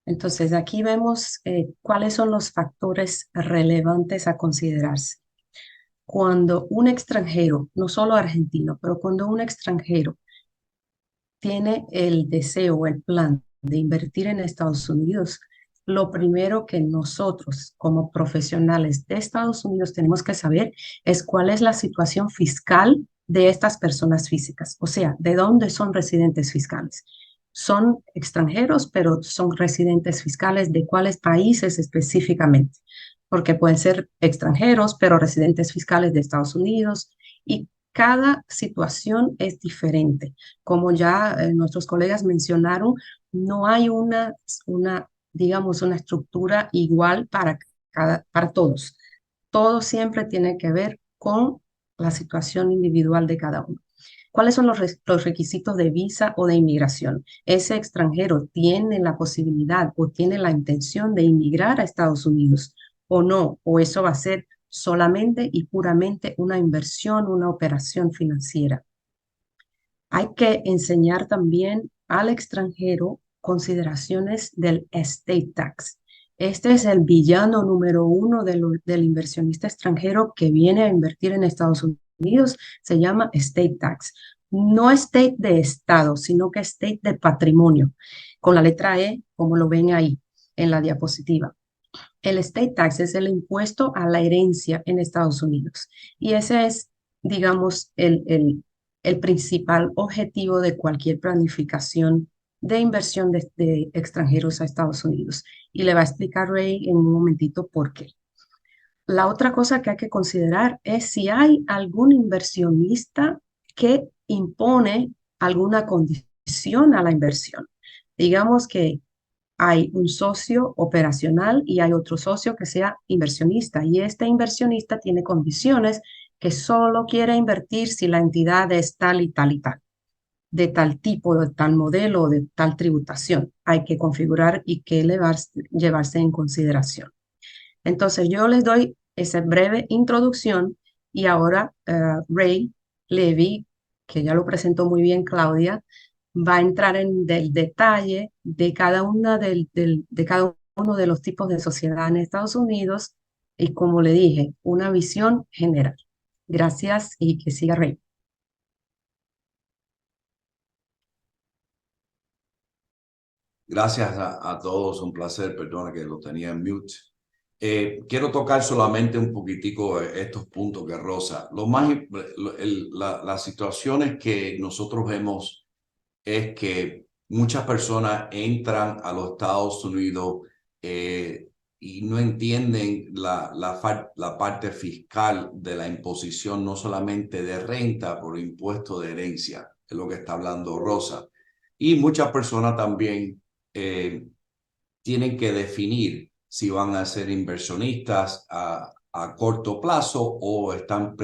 Entonces, aquí vemos cuáles son los factores relevantes a considerarse. Cuando un extranjero, no solo argentino, pero cuando un extranjero tiene el deseo o el plan de invertir en Estados Unidos, lo primero que nosotros como profesionales de Estados Unidos tenemos que saber es cuál es la situación fiscal de estas personas físicas, o sea, de dónde son residentes fiscales. Son extranjeros, pero son residentes fiscales de cuáles países específicamente, porque pueden ser extranjeros, pero residentes fiscales de Estados Unidos, y cada situación es diferente. Como ya nuestros colegas mencionaron, no hay digamos, una estructura igual para todos. Todo siempre tiene que ver con la situación individual de cada uno. ¿Cuáles son los requisitos de visa o de inmigración? ¿Ese extranjero tiene la posibilidad o tiene la intención de inmigrar a Estados Unidos o no? ¿O eso va a ser solamente y puramente una inversión, una operación financiera? Hay que enseñar también al extranjero consideraciones del estate tax. Este es el villano número uno del inversionista extranjero que viene a invertir en Estados Unidos. Se llama estate tax. No estate de estado, sino que estate de patrimonio, con la letra E, como lo ven ahí en la diapositiva. El estate tax es el impuesto a la herencia en Estados Unidos. Y ese es, digamos, el principal objetivo de cualquier planificación de inversión de extranjeros a Estados Unidos. Y le va a explicar Ray en un momentito por qué. La otra cosa que hay que considerar es si hay algún inversionista que impone alguna condición a la inversión. Digamos que hay un socio operacional y hay otro socio que sea inversionista, y este inversionista tiene condiciones que solo quiere invertir si la entidad es tal y tal y tal, de tal tipo, de tal modelo, de tal tributación. Hay que configurar y que llevarse en consideración. Entonces yo les doy esa breve introducción y ahora Ray Levy, que ya lo presentó muy bien Claudia, va a entrar en el detalle de de cada uno de los tipos de sociedad en Estados Unidos y, como le dije, una visión general. Gracias y que siga Ray. Gracias a todos, un placer, perdona que lo tenía en mute. Quiero tocar solamente un poquitico estos puntos que Rosa. Las situaciones que nosotros vemos es que muchas personas entran a los Estados Unidos y no entienden la parte fiscal de la imposición, no solamente de renta, por impuesto de herencia, es lo que está hablando Rosa. Y muchas personas también tienen que definir si van a ser inversionistas a corto plazo o están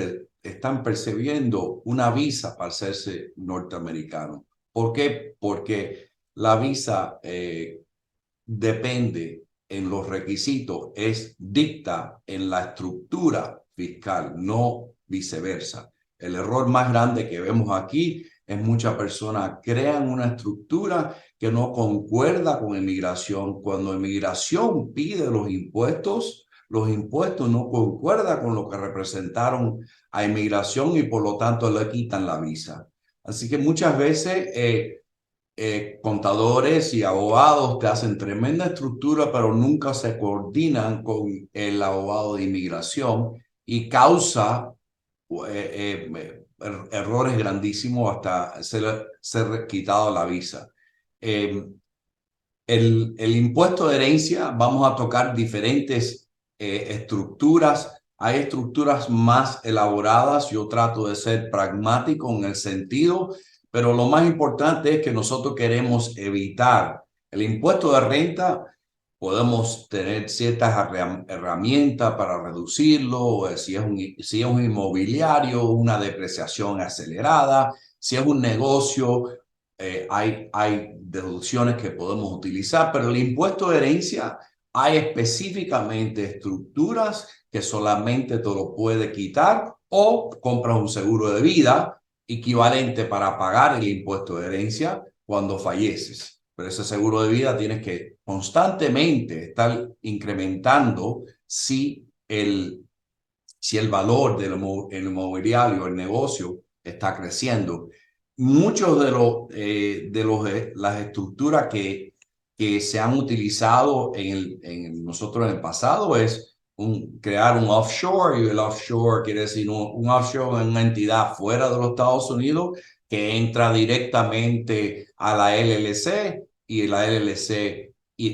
percibiendo una visa para hacerse norteamericano. ¿Por qué? Porque la visa depende en los requisitos, dicta en la estructura fiscal, no viceversa. El error más grande que vemos aquí es muchas personas crean una estructura que no concuerda con inmigración. Cuando inmigración pide los impuestos no concuerdan con lo que representaron a inmigración y por lo tanto le quitan la visa. Así que muchas veces contadores y abogados te hacen tremenda estructura, pero nunca se coordinan con el abogado de inmigración y causa errores grandísimos hasta ser quitado la visa. El impuesto de herencia, vamos a tocar diferentes estructuras. Hay estructuras más elaboradas. Yo trato de ser pragmático en el sentido, pero lo más importante es que nosotros queremos evitar el impuesto de renta. Podemos tener ciertas herramientas para reducirlo, si es un inmobiliario, una depreciación acelerada, si es un negocio, hay deducciones que podemos utilizar, pero el impuesto de herencia hay específicamente estructuras que solamente te lo puede quitar o compras un seguro de vida equivalente para pagar el impuesto de herencia cuando falleces. Pero ese seguro de vida tienes que constantemente estar incrementando si el valor del inmobiliario, el negocio, está creciendo. Muchos de las estructuras que se han utilizado nosotros en el pasado es crear un offshore, y el offshore quiere decir un offshore en una entidad fuera de los Estados Unidos que entra directamente a la LLC y la LLC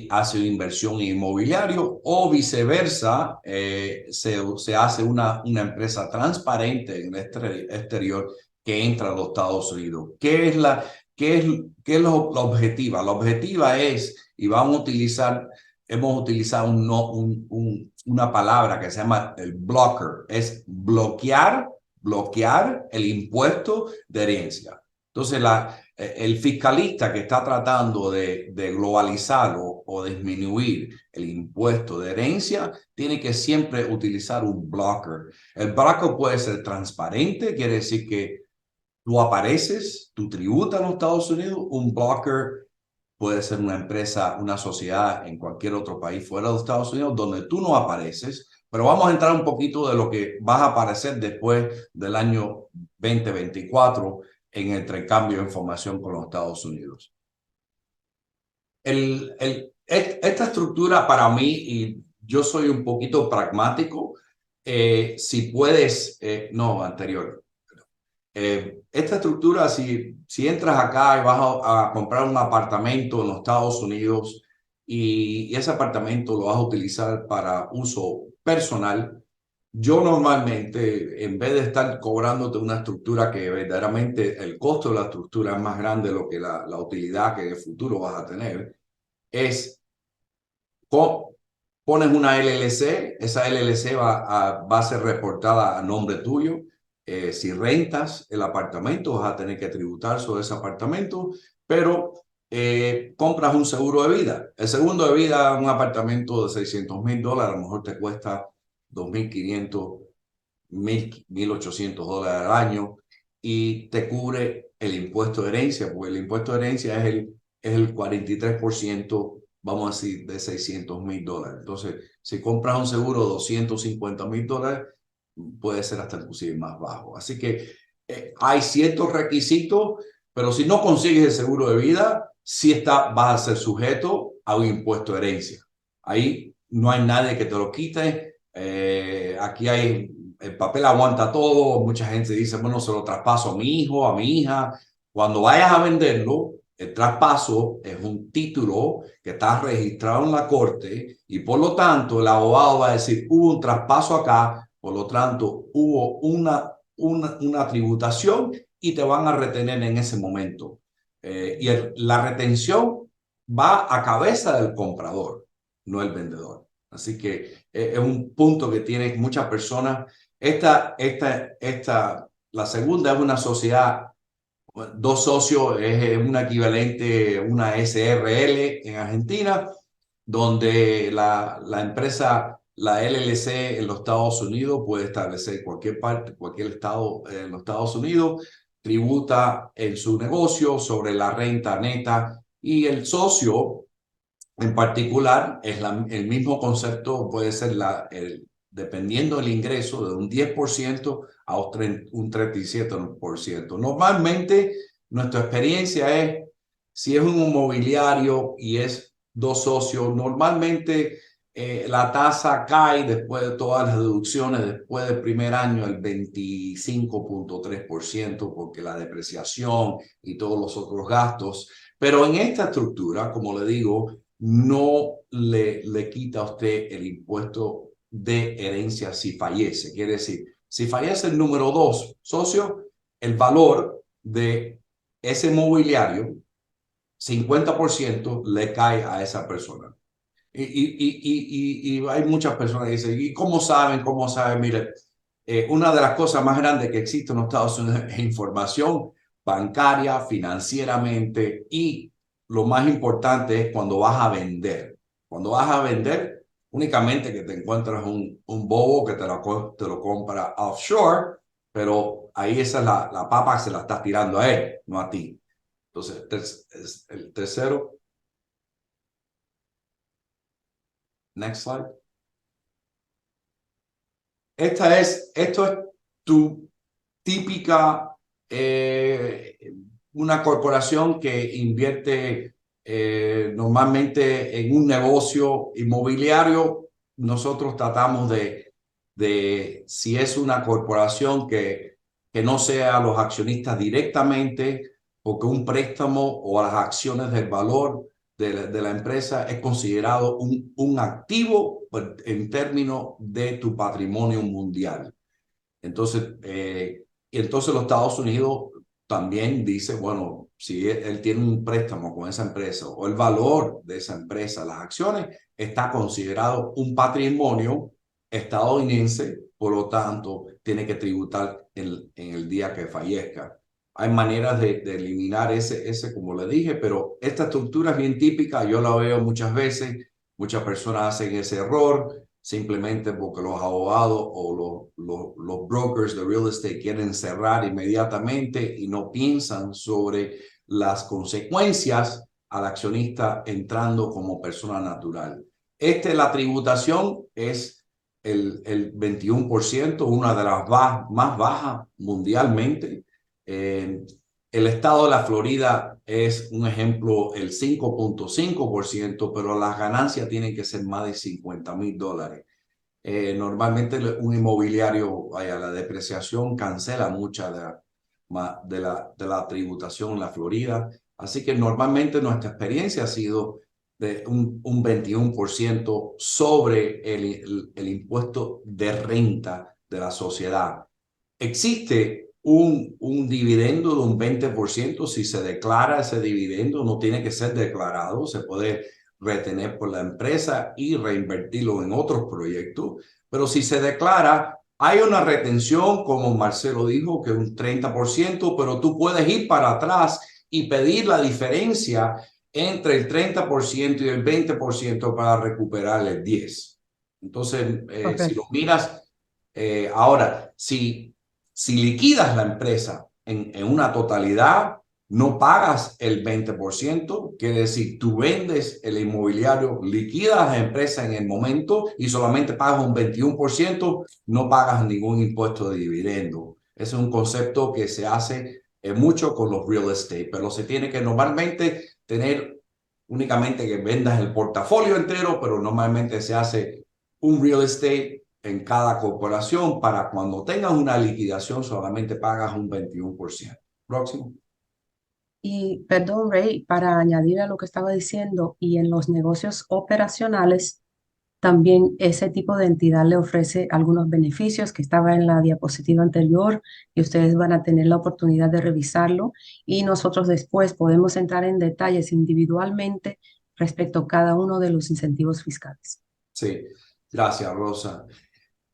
hace una inversión inmobiliaria o viceversa, se hace una empresa transparente en el exterior que entra a los Estados Unidos. ¿Qué es la objetiva? La objetiva es, y hemos utilizado una palabra que se llama el blocker, es bloquear el impuesto de herencia. Entonces, el fiscalista que está tratando de globalizar o disminuir el impuesto de herencia tiene que siempre utilizar un blocker. El blocker puede ser transparente, quiere decir que tú apareces, tú tributas en los Estados Unidos. Un blocker puede ser una empresa, una sociedad en cualquier otro país fuera de los Estados Unidos donde tú no apareces. Pero vamos a entrar un poquito de lo que vas a aparecer después del año 2024 en el intercambio de información con los Estados Unidos. Esta estructura para mí, y yo soy un poquito pragmático, si puedes, no, anterior. Esta estructura, si entras acá y vas a comprar un apartamento en los Estados Unidos y ese apartamento lo vas a utilizar para uso personal, yo normalmente, en vez de estar cobrándote una estructura que verdaderamente el costo de la estructura es más grande de lo que la utilidad que en el futuro vas a tener, es pones una LLC, esa LLC va a ser reportada a nombre tuyo. Si rentas el apartamento, vas a tener que tributar sobre ese apartamento, pero compras un seguro de vida. El seguro de vida, un apartamento de $600,000, a lo mejor te cuesta $2,500, $1,800 al año y te cubre el impuesto de herencia, porque el impuesto de herencia es el 43%, vamos a decir, de $600,000. Entonces, si compras un seguro de $250,000, puede ser hasta inclusive más bajo. Así que hay ciertos requisitos, pero si no consigues el seguro de vida, sí vas a ser sujeto a un impuesto de herencia. Ahí no hay nadie que te lo quite. Aquí el papel aguanta todo. Mucha gente dice, bueno, se lo traspaso a mi hijo, a mi hija. Cuando vayas a venderlo, el traspaso es un título que está registrado en la corte y por lo tanto el abogado va a decir, hubo un traspaso acá, por lo tanto hubo una tributación y te van a retener en ese momento. La retención va a cabeza del comprador, no el vendedor. Así que es un punto que tiene muchas personas. La segunda es una sociedad, dos socios, es un equivalente, una SRL en Argentina, donde la empresa, la LLC en los Estados Unidos puede establecer cualquier parte, cualquier estado en los Estados Unidos, tributa en su negocio sobre la renta neta y el socio en particular es el mismo concepto, puede ser dependiendo del ingreso de un 10% a un 37%. Normalmente nuestra experiencia es, si es un inmobiliario y es dos socios, normalmente la tasa cae después de todas las deducciones, después del primer año, el 25.3%, porque la depreciación y todos los otros gastos. Pero en esta estructura, como le digo, no le quita a usted el impuesto de herencia si fallece. Quiere decir, si fallece el número 2 socio, el valor de ese mobiliario, 50% le cae a esa persona. Y hay muchas personas que dicen, ¿y cómo saben? ¿Cómo saben? Mire, una de las cosas más grandes que existe en los Estados Unidos es información bancaria, financieramente, y lo más importante es cuando vas a vender. Cuando vas a vender, únicamente que te encuentras un bobo que te lo compra offshore, pero ahí esa es la papa que se la estás tirando a él, no a ti. Entonces, el tercero. Next slide. Esto es tu típica, una corporación que invierte normalmente en un negocio inmobiliario. Nosotros tratamos si es una corporación que no sea los accionistas directamente, porque un préstamo o las acciones del valor de la empresa es considerado un activo en términos de tu patrimonio mundial. Entonces, entonces los Estados Unidos también dice, bueno, si él tiene un préstamo con esa empresa o el valor de esa empresa, las acciones, está considerado un patrimonio estadounidense, por lo tanto, tiene que tributar en el día que fallezca. Hay maneras de eliminar ese, como le dije, pero esta estructura es bien típica, yo la veo muchas veces, muchas personas hacen ese error simplemente porque los abogados o los brokers de real estate quieren cerrar inmediatamente y no piensan sobre las consecuencias al accionista entrando como persona natural. La tributación es el 21%, una de las más bajas mundialmente. El estado de la Florida es un ejemplo, el 5.5%, pero las ganancias tienen que ser más de $50,000. Normalmente un inmobiliario, vaya, la depreciación cancela mucha de la tributación en la Florida. Así que normalmente nuestra experiencia ha sido de un 21% sobre el impuesto de renta de la sociedad. Existe un dividendo de un 20%. Si se declara ese dividendo, no tiene que ser declarado, se puede retener por la empresa y reinvertirlo en otros proyectos. Pero si se declara, hay una retención, como Marcelo dijo, que es un 30%, pero tú puedes ir para atrás y pedir la diferencia entre el 30% y el 20% para recuperar el 10%. Entonces, si lo miras, ahora, si liquidas la empresa en una totalidad, no pagas el 20%, quiere decir, tú vendes el inmobiliario, liquidas la empresa en el momento y solamente pagas un 21%, no pagas ningún impuesto de dividendo. Ese es un concepto que se hace mucho con los real estate, pero se tiene que normalmente tener únicamente que vendas el portafolio entero, pero normalmente se hace un real estate en cada corporación para cuando tengas una liquidación solamente pagas un 21%. Próximo. Y perdón, Ray, para añadir a lo que estaba diciendo, y en los negocios operacionales, también ese tipo de entidad le ofrece algunos beneficios que estaba en la diapositiva anterior y ustedes van a tener la oportunidad de revisarlo y nosotros después podemos entrar en detalles individualmente respecto a cada uno de los incentivos fiscales. Sí, gracias, Rosa.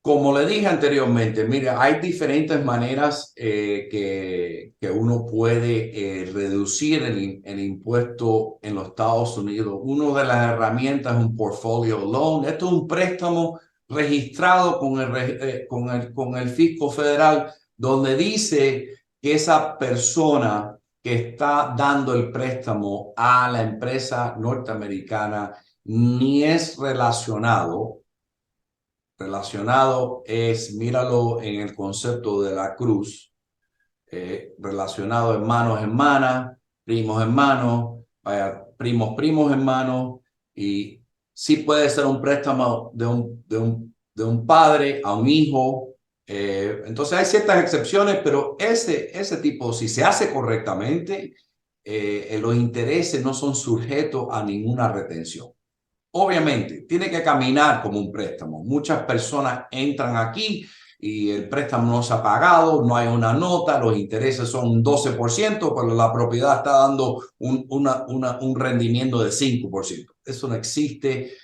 Como le dije anteriormente, mira, hay diferentes maneras que uno puede reducir el impuesto en los Estados Unidos. Una de las herramientas es un portfolio loan. Esto es un préstamo registrado con el fisco federal, donde dice que esa persona que está dando el préstamo a la empresa norteamericana ni es relacionado es, míralo en el concepto de la cruz, relacionado hermanos, hermanas, primos, hermanos, primos, hermanos, y sí puede ser un préstamo de un padre a un hijo. Entonces hay ciertas excepciones, pero ese tipo, si se hace correctamente, los intereses no son sujetos a ninguna retención. Obviamente, tiene que caminar como un préstamo. Muchas personas entran aquí y el préstamo no se ha pagado, no hay una nota, los intereses son un 12%, pero la propiedad está dando un rendimiento de 5%. Eso no existe.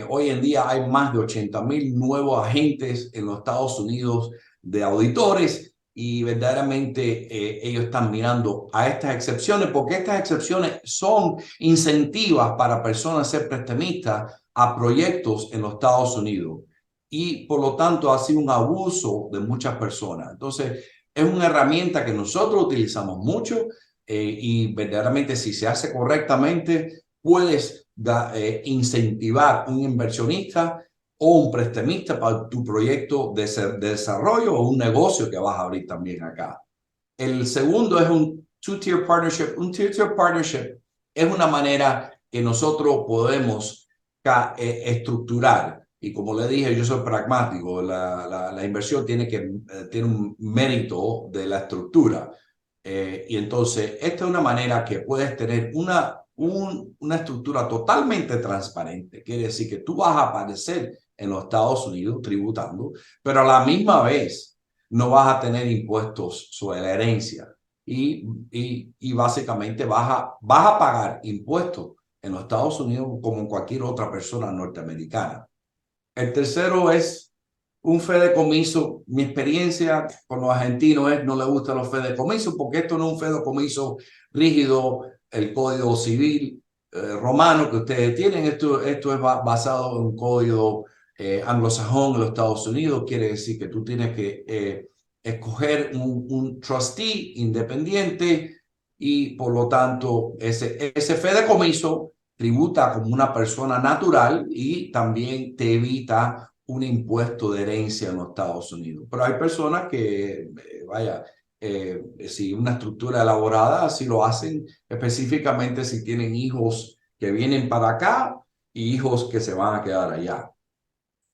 Hoy en día hay más de 80,000 nuevos agentes en los Estados Unidos de auditores y verdaderamente ellos están mirando a estas excepciones porque estas excepciones son incentivas para personas ser prestamistas a proyectos en los Estados Unidos y por lo tanto ha sido un abuso de muchas personas. Entonces es una herramienta que nosotros utilizamos mucho y verdaderamente si se hace correctamente puedes incentivar un inversionista o un prestamista para tu proyecto de desarrollo o un negocio que vas a abrir también acá. El segundo es un two-tier partnership. Un two-tier partnership es una manera que nosotros podemos estructurar. Y como le dije, yo soy pragmático. La inversión tiene un mérito de la estructura. Y entonces, esta es una manera que puedes tener una estructura totalmente transparente. Quiere decir que tú vas a aparecer en los Estados Unidos tributando, pero a la misma vez no vas a tener impuestos sobre la herencia y básicamente vas a pagar impuestos en los Estados Unidos como en cualquier otra persona norteamericana. El tercero es un fideicomiso. Mi experiencia con los argentinos es no les gustan los fideicomisos porque esto no es un fideicomiso rígido, el Código Civil romano que ustedes tienen. Esto es basado en un código anglosajón en los Estados Unidos. Quiere decir que tú tienes que escoger un trustee independiente y por lo tanto ese fideicomiso tributa como una persona natural y también te evita un impuesto de herencia en los Estados Unidos. Pero hay personas que, si una estructura elaborada, así lo hacen, específicamente si tienen hijos que vienen para acá y hijos que se van a quedar allá.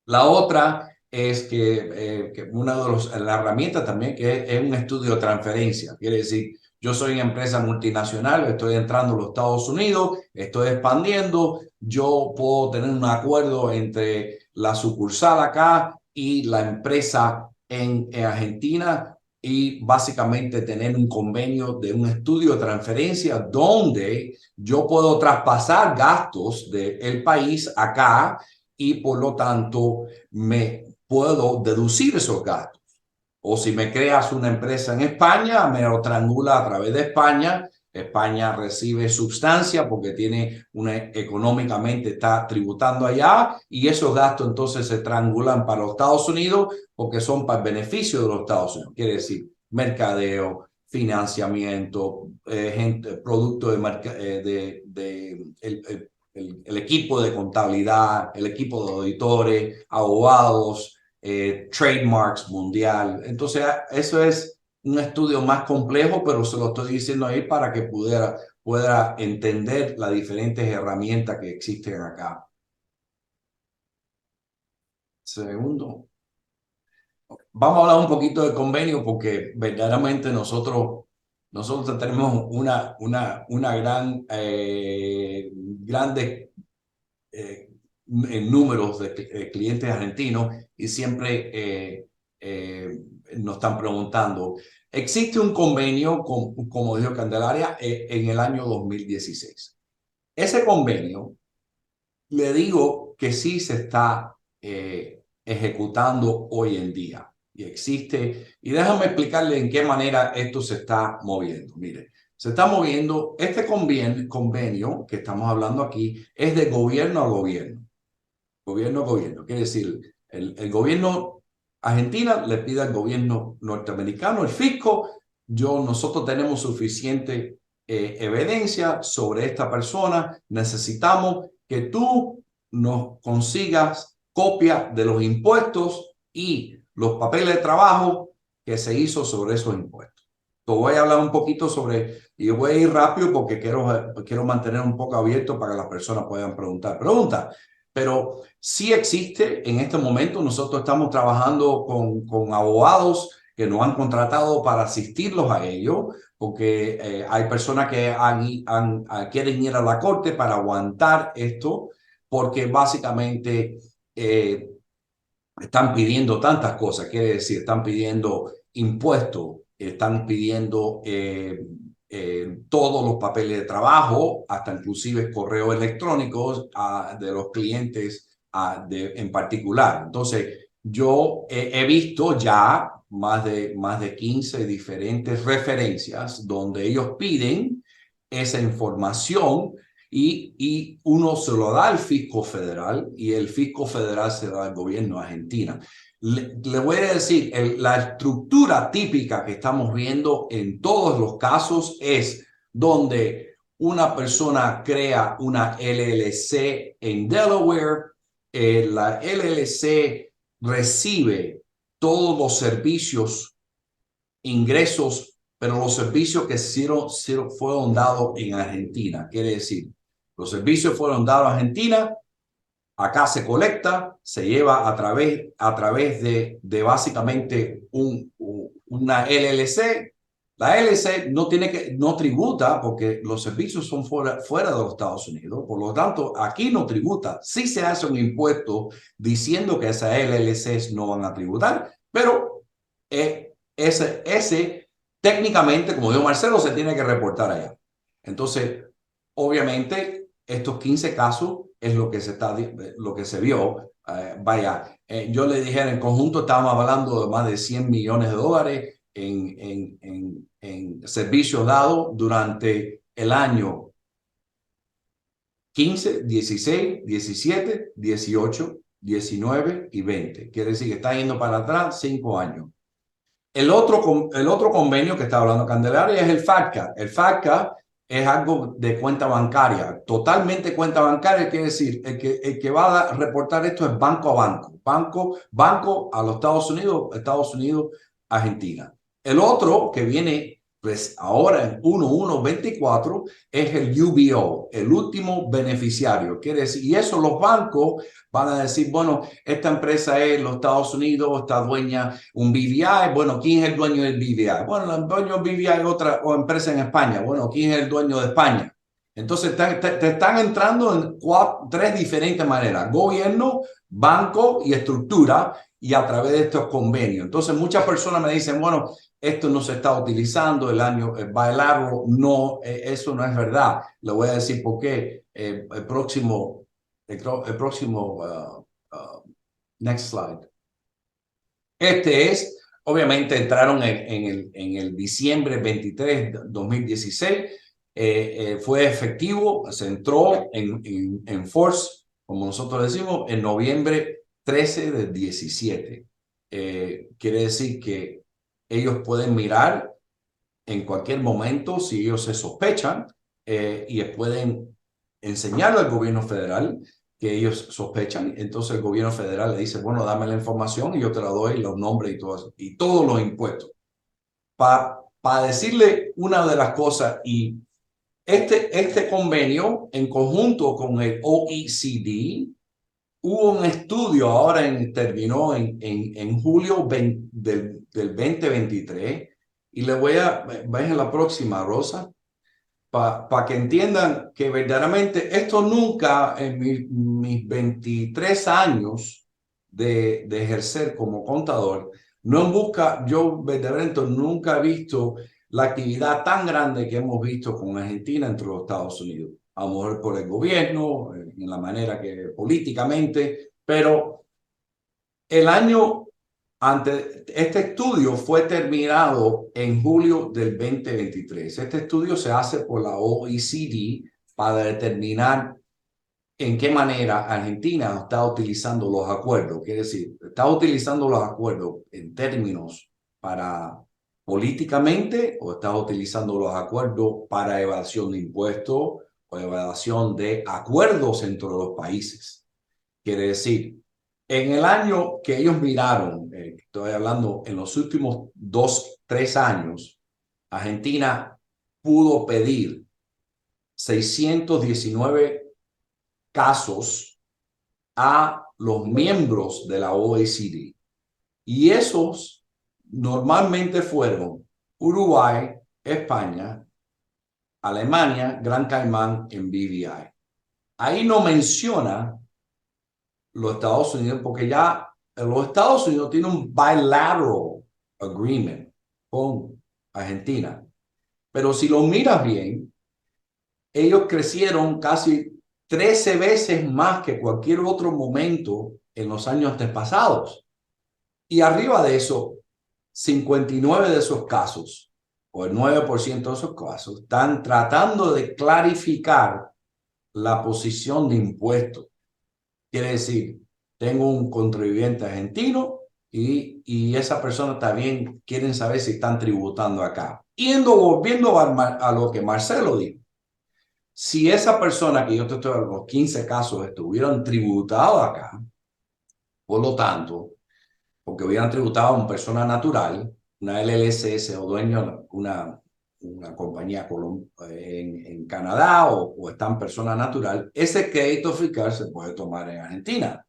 La otra es que una de las herramientas también que es un estudio de transferencia. Quiere decir, yo soy una empresa multinacional, estoy entrando a los Estados Unidos, estoy expandiendo, yo puedo tener un acuerdo entre la sucursal acá y la empresa en Argentina y básicamente tener un convenio de un estudio de transferencia donde yo puedo traspasar gastos del país acá y por lo tanto me puedo deducir esos gastos. O si me creas una empresa en España, me lo triangula a través de España. España recibe sustancia porque económicamente está tributando allá y esos gastos entonces se triangulan para los Estados Unidos porque son para el beneficio de los Estados Unidos. Quiere decir, mercadeo, financiamiento, producto el equipo de contabilidad, el equipo de auditores, abogados, trademarks mundial. Entonces, eso es un estudio más complejo, pero se lo estoy diciendo ahí para que pueda entender las diferentes herramientas que existen acá. Segundo. Vamos a hablar un poquito de convenio porque verdaderamente nosotros tenemos una grandes números de clientes argentinos y siempre nos están preguntando. Existe un convenio, como dijo Candelaria, en el año 2016. Ese convenio le digo que sí se está ejecutando hoy en día y existe. Y déjame explicarle en qué manera esto se está moviendo. Mire, se está moviendo este convenio que estamos hablando aquí es de gobierno a gobierno. Gobierno a gobierno. Quiere decir, el gobierno Argentina le pide al gobierno norteamericano, el fisco, nosotros tenemos suficiente evidencia sobre esta persona, necesitamos que tú nos consigas copia de los impuestos y los papeles de trabajo que se hizo sobre esos impuestos. Te voy a hablar un poquito sobre, y yo voy a ir rápido porque quiero mantener un poco abierto para que las personas puedan preguntar. Pero sí existe en este momento. Nosotros estamos trabajando con abogados que nos han contratado para asistirlos a ello, porque hay personas que quieren ir a la corte para aguantar esto, porque básicamente están pidiendo tantas cosas. Quiere decir, están pidiendo impuestos, están pidiendo todos los papeles de trabajo, hasta inclusive correos electrónicos de los clientes en particular. Entonces, yo he visto ya más de 15 diferentes referencias donde ellos piden esa información y uno se lo da al fisco federal y el fisco federal se lo da al gobierno de Argentina. Le voy a decir, la estructura típica que estamos viendo en todos los casos es donde una persona crea una LLC en Delaware, la LLC recibe todos los servicios, ingresos, pero los servicios que fueron dados en Argentina. Quiere decir, los servicios fueron dados a Argentina, acá se colecta, se lleva a través de básicamente una LLC. La LLC no tributa porque los servicios son fuera de los Estados Unidos. Por lo tanto, aquí no tributa. Sí se hace un impuesto diciendo que esas LLCs no van a tributar, pero ese técnicamente, como dijo Marcelo, se tiene que reportar allá. Entonces, obviamente, estos 15 casos es lo que se vio. Yo le dije, en conjunto estábamos hablando de más de $100 millones en servicios dados durante el año 15, 16, 17, 18, 19 y 20. Quiere decir que está yendo para atrás 5 años. El otro convenio que está hablando Candelaria es el FATCA. El FATCA es algo de cuenta bancaria, totalmente cuenta bancaria. Quiere decir, el que va a reportar esto es banco a banco, banco a los Estados Unidos, Argentina. El otro que viene pues ahora en 1124 es el UBO, el último beneficiario. Quiere decir, y eso los bancos van a decir, bueno, esta empresa es los Estados Unidos, está dueña un BVI. Bueno, ¿quién es el dueño del BVI? Bueno, el dueño del BVI es otra empresa en España. Bueno, ¿quién es el dueño de España? Entonces te están entrando en 3 diferentes maneras: gobierno, banco y estructura, y a través de estos convenios. Entonces muchas personas me dicen, bueno, esto no se está utilizando, bailarlo. No, eso no es verdad. Le voy a decir por qué. El próximo, next slide. Obviamente entraron en el diciembre 23 de 2016. Fue efectivo, se entró en force, como nosotros decimos, en noviembre 13 del 17. Quiere decir que ellos pueden mirar en cualquier momento si ellos se sospechan y pueden enseñarle al gobierno federal que ellos sospechan. Entonces el gobierno federal le dice, bueno, dame la información y yo te la doy, los nombres y todos los impuestos. Para decirle una de las cosas, y este convenio en conjunto con el OECD, hubo un estudio ahora terminó en julio del 2023, y le voy a ver en la próxima, Rosa, para que entiendan que verdaderamente esto nunca en mis 23 años de ejercer como contador, yo verdaderamente nunca he visto la actividad tan grande que hemos visto con Argentina entre los Estados Unidos. a lo mejor por el gobierno, en la manera que políticamente, pero el año antes, este estudio fue terminado en julio del 2023. Este estudio se hace por la OECD para determinar en qué manera Argentina está utilizando los acuerdos. Quiere decir, está utilizando los acuerdos en términos para políticamente o está utilizando los acuerdos para evasión de impuestos o evasión de acuerdos entre los países. Quiere decir, en el año que ellos miraron, estoy hablando en los últimos 2, 3 años, Argentina pudo pedir 619 casos a los miembros de la OECD. Y esos normalmente fueron Uruguay, España, Alemania, Gran Caimán en BVI. Ahí no menciona los Estados Unidos porque ya los Estados Unidos tienen un bilateral agreement con Argentina. Pero si lo miras bien, ellos crecieron casi 13 veces más que cualquier otro momento en los años pasados. Y arriba de eso, 59 de esos casos, o el 9% de esos casos, están tratando de clarificar la posición de impuestos. Quiere decir, tengo un contribuyente argentino y esa persona también quieren saber si están tributando acá. Volviendo a lo que Marcelo dijo, si esa persona que yo te estoy hablando, los 15 casos, estuvieran tributados acá, por lo tanto, porque hubieran tributado a una persona natural, una LLC o dueño de una compañía en Canadá o está en persona natural, ese crédito fiscal se puede tomar en Argentina.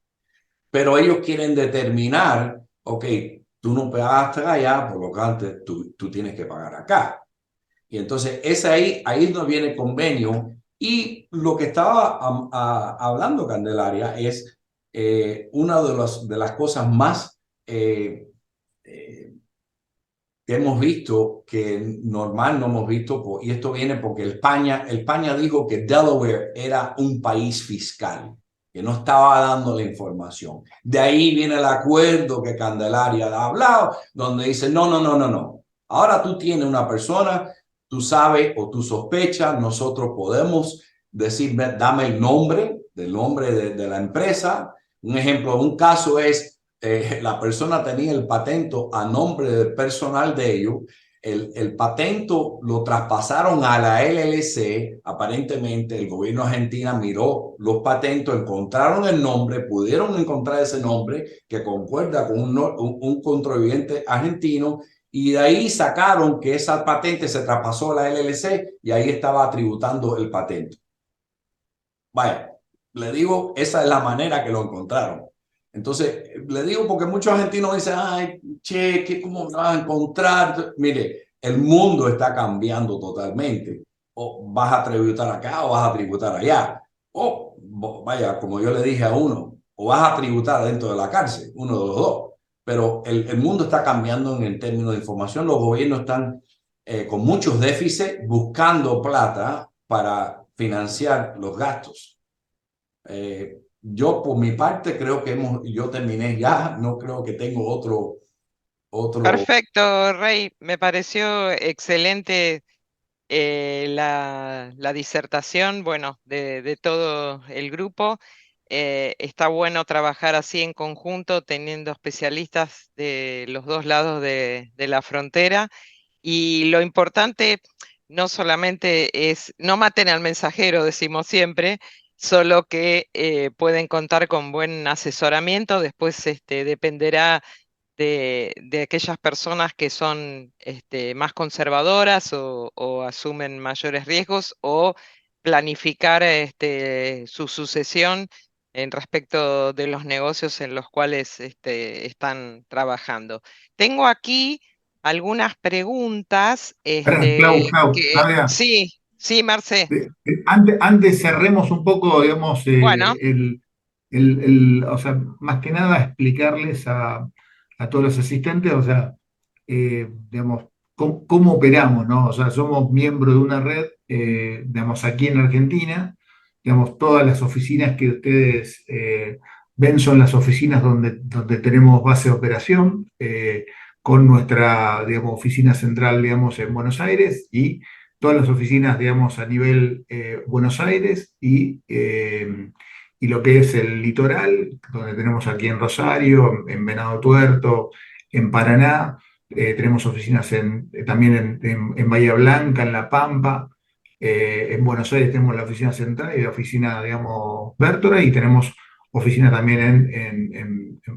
Pero ellos quieren determinar, ok, tú no pagaste allá, por lo tanto tú tienes que pagar acá. Y entonces ahí es donde viene el convenio. Y lo que estaba hablando Candelaria es una de las cosas más que hemos visto que normal no hemos visto, y esto viene porque España dijo que Delaware era un país fiscal, que no estaba dando la información. De ahí viene el acuerdo que Candelaria ha hablado, donde dice, no. Ahora tú tienes una persona, tú sabes o tú sospechas, nosotros podemos decir, dame el nombre, de la empresa. Un ejemplo, un caso es la persona tenía el patento a nombre del personal de ellos, el patento lo traspasaron a la LLC, aparentemente el gobierno argentino miró los patentos, encontraron el nombre, pudieron encontrar ese nombre que concuerda con un contribuyente argentino y de ahí sacaron que esa patente se traspasó a la LLC y ahí estaba tributando el patente. Vaya, le digo, esa es la manera que lo encontraron. Entonces, le digo porque muchos argentinos dicen, ay, che, ¿cómo me vas a encontrar? Mire, el mundo está cambiando totalmente. O vas a tributar acá o vas a tributar allá. O, vaya, como yo le dije a uno, o vas a tributar dentro de la cárcel, uno de los dos. Pero el mundo está cambiando en el término de información. Los gobiernos están con muchos déficits buscando plata para financiar los gastos. Yo por mi parte creo que yo terminé ya, no creo que tengo otro. Perfecto, Rey. Me pareció excelente la disertación, bueno, de todo el grupo. Está bueno trabajar así en conjunto, teniendo especialistas de los dos lados de la frontera. Y lo importante no solamente es, no maten al mensajero, decimos siempre, solo que pueden contar con buen asesoramiento. Después dependerá de aquellas personas que son más conservadoras o asumen mayores riesgos o planificar su sucesión en respecto de los negocios en los cuales están trabajando. Tengo aquí algunas preguntas, Claudia, sí, sí, Marce. antes cerremos un poco, digamos, Bueno, o sea, más que nada explicarles a todos los asistentes, o sea, digamos, cómo operamos, ¿no? O sea, somos miembros de una red digamos, aquí en Argentina, digamos, todas las oficinas que ustedes ven son las oficinas donde tenemos base de operación, con nuestra, digamos, oficina central, digamos, en Buenos Aires y todas las oficinas, digamos, a nivel Buenos Aires y lo que es el litoral, donde tenemos aquí en Rosario, en Venado Tuerto, en Paraná, tenemos oficinas también en Bahía Blanca, en La Pampa, en Buenos Aires tenemos la oficina central y la oficina, digamos, Vértora, y tenemos oficina también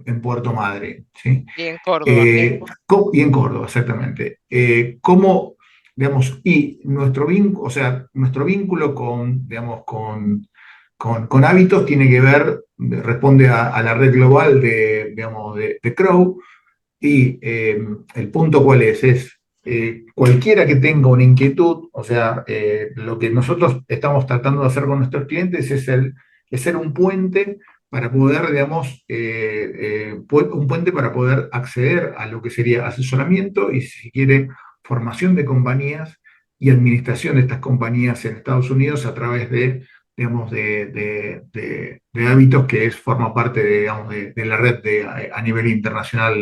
en Puerto Madre, ¿sí? Y en Córdoba. Y en Córdoba, exactamente. ¿Cómo, digamos, y nuestro vínculo, o sea, nuestro vínculo con, digamos, con hábitos tiene que ver, responde a la red global digamos, de Crow, y el punto cuál es cualquiera que tenga una inquietud, o sea, lo que nosotros estamos tratando de hacer con nuestros clientes es ser un puente para poder, digamos, un puente para poder acceder a lo que sería asesoramiento y, si quiere, formación de compañías y administración de estas compañías en Estados Unidos a través digamos, de hábitos que forma parte digamos, de la red a nivel internacional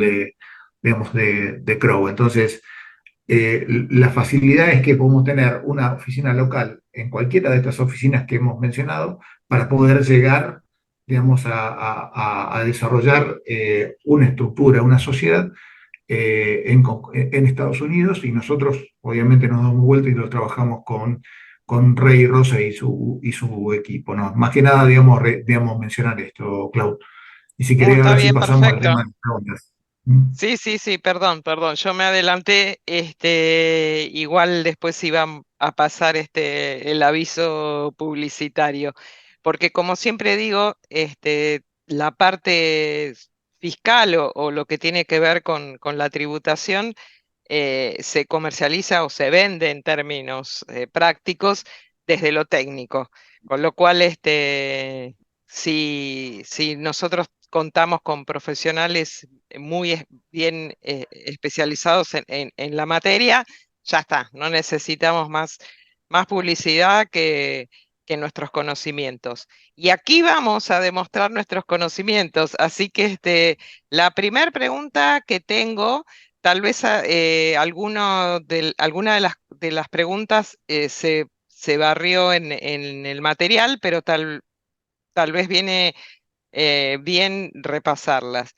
digamos, de Crow. Entonces, la facilidad es que podemos tener una oficina local en cualquiera de estas oficinas que hemos mencionado para poder llegar, digamos, a desarrollar una estructura, una sociedad en Estados Unidos, y nosotros obviamente nos damos vuelta y lo trabajamos con Rey Rosa y su equipo, ¿no? Más que nada, digamos, digamos mencionar esto, Clau. Y si querés, Está ahora sí bien, pasamos al perfecto. tema de las preguntas. ¿Mm? Sí, sí, sí, perdón, perdón, yo me adelanté, igual después iba a pasar el aviso publicitario, porque como siempre digo, la parte fiscal o lo que tiene que ver con la tributación se comercializa o se vende en términos prácticos desde lo técnico, con lo cual si nosotros contamos con profesionales bien especializados en la materia, ya está, no necesitamos más publicidad que nuestros conocimientos. Y aquí vamos a demostrar nuestros conocimientos, así que la primera pregunta que tengo, tal vez alguna de las preguntas se barrió en el material, pero tal vez viene bien repasarlas.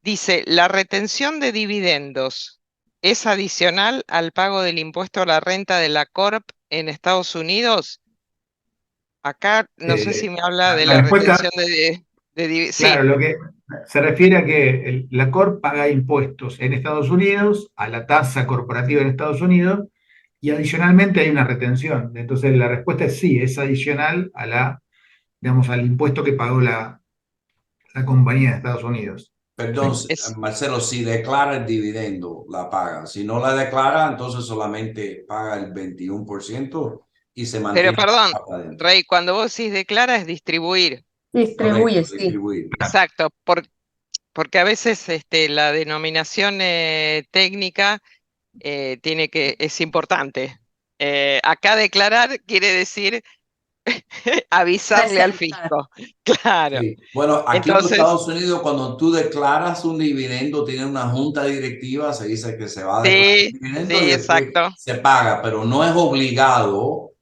Dice, ¿la retención de dividendos es adicional al pago del impuesto a la renta de la Corp en Estados Unidos? Acá no sé si Eh, me habla de la la respuesta, retención de dividendos. Sí, claro, lo que se refiere a que la CORP paga impuestos en Estados Unidos, a la tasa corporativa en Estados Unidos, y adicionalmente hay una retención. Entonces la respuesta es sí, es adicional digamos, al impuesto que pagó la compañía de Estados Unidos. Perdón, ¿Sí? Marcelo, si declara el dividendo, la paga. Si no la declara, entonces solamente paga el 21% y se pero mantiene perdón, hasta adentro. Rey, cuando vos decís declara es distribuir. Distribuye, Correcto, sí. distribuir. Exacto, porque a veces la denominación técnica es importante. Acá declarar quiere decir avisarle al Presentar. fisco. Claro. Sí. Bueno, aquí en los Entonces, Estados Unidos, cuando tú declaras un dividendo, tiene una junta directiva, se dice que se va a declarar sí, el dividendo y sí, después exacto. se paga, pero no es obligado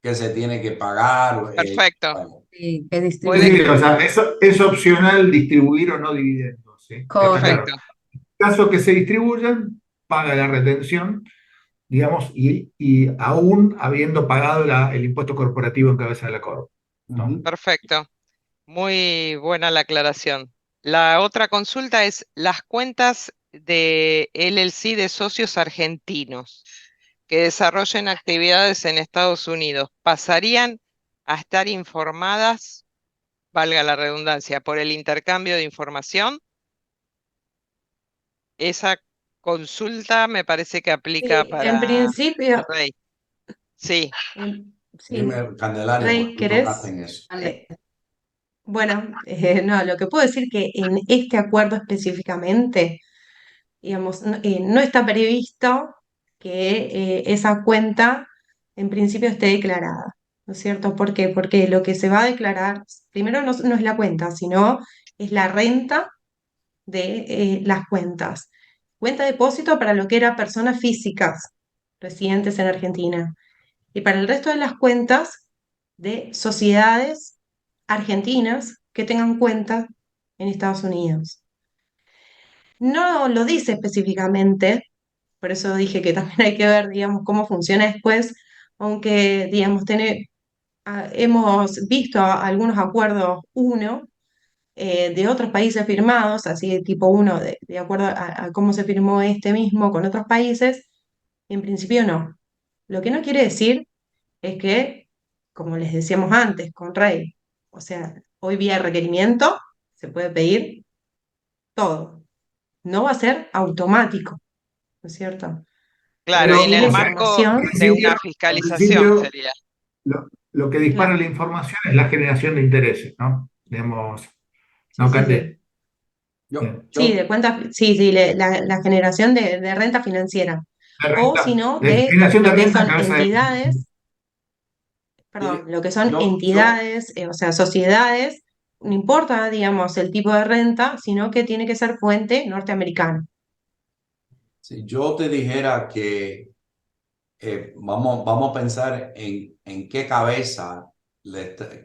que se tiene que pagar. Perfecto. Bueno, Sí, que Sí, Puede, sí, distribuye. o sea, es opcional distribuir o no dividendos, ¿sí? Está claro. perfecto. Correcto. En caso que se distribuyan, paga la retención, digamos, y aún habiendo pagado el impuesto corporativo en cabeza de la CORP, ¿no? ujú. Perfecto. Muy buena la aclaración. La otra consulta es las cuentas de LLC de socios argentinos que desarrollen actividades en Estados Unidos, ¿pasarían a estar informadas, valga la redundancia, por el intercambio de información? Esa consulta me parece que aplica Sí, en para principio, Rey. Sí, sí, Dime, Candelaria, porque Rey, tú tocaste ¿querés? en eso. Eh, bueno, no, lo que puedo decir que en este acuerdo específicamente, digamos, no está previsto que esa cuenta en principio esté declarada, ¿no es cierto? ¿Por qué? Porque lo que se va a declarar, primero no es la cuenta, sino es la renta de las cuentas. Cuenta de depósito para lo que eran personas físicas residentes en Argentina. Y para el resto de las cuentas de sociedades argentinas que tengan cuenta en Estados Unidos. No lo dice específicamente, por eso dije que también hay que ver, digamos, cómo funciona después, aunque, digamos, hemos visto algunos acuerdos de otros países firmados, así de tipo uno, de acuerdo a cómo se firmó este mismo con otros países, en principio no. Lo que no quiere decir es que, como les decíamos antes, con Rey, o sea, hoy vía requerimiento se puede pedir todo. No va a ser automático, ¿no es cierto? Claro, Pero y Pero, en sí la el o sea, marco información, de una en fiscalización principio sería. lo que dispara la claro, información es la generación de intereses, ¿no? Digamos, sí, ¿no, sí, Cande? sí. Yo, Bien. Sí, yo, de cuentas, sí, sí, la generación de renta financiera. De O renta, si no, de de generación de lo que renta a son cabeza de... entidades, perdón, mire, lo que son yo, entidades, o sea, sociedades, no importa, digamos, el tipo de renta, sino que tiene que ser fuente norteamericana. si yo te dijera que vamos a pensar en qué cabeza,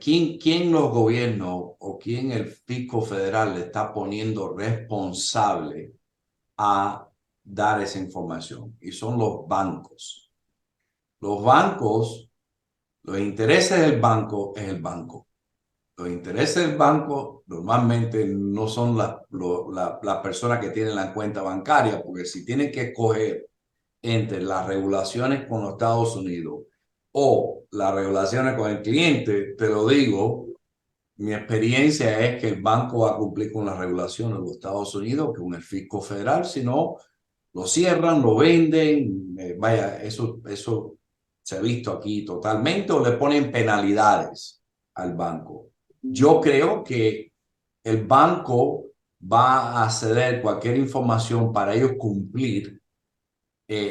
quién los gobiernos o quién el fisco federal le está poniendo responsable a dar esa información. Y son los bancos. Los bancos, los intereses del banco es el banco. Los intereses del banco normalmente no son las personas que tienen la cuenta bancaria, porque si tienen que escoger entre las regulaciones con los Estados Unidos o las regulaciones con el cliente, te lo digo, mi experiencia es que el banco va a cumplir con las regulaciones de los Estados Unidos, que con el fisco federal, si no, lo cierran, lo venden, vaya, eso se ha visto aquí totalmente, o le ponen penalidades al banco. Yo creo que el banco va a ceder cualquier información para ellos cumplir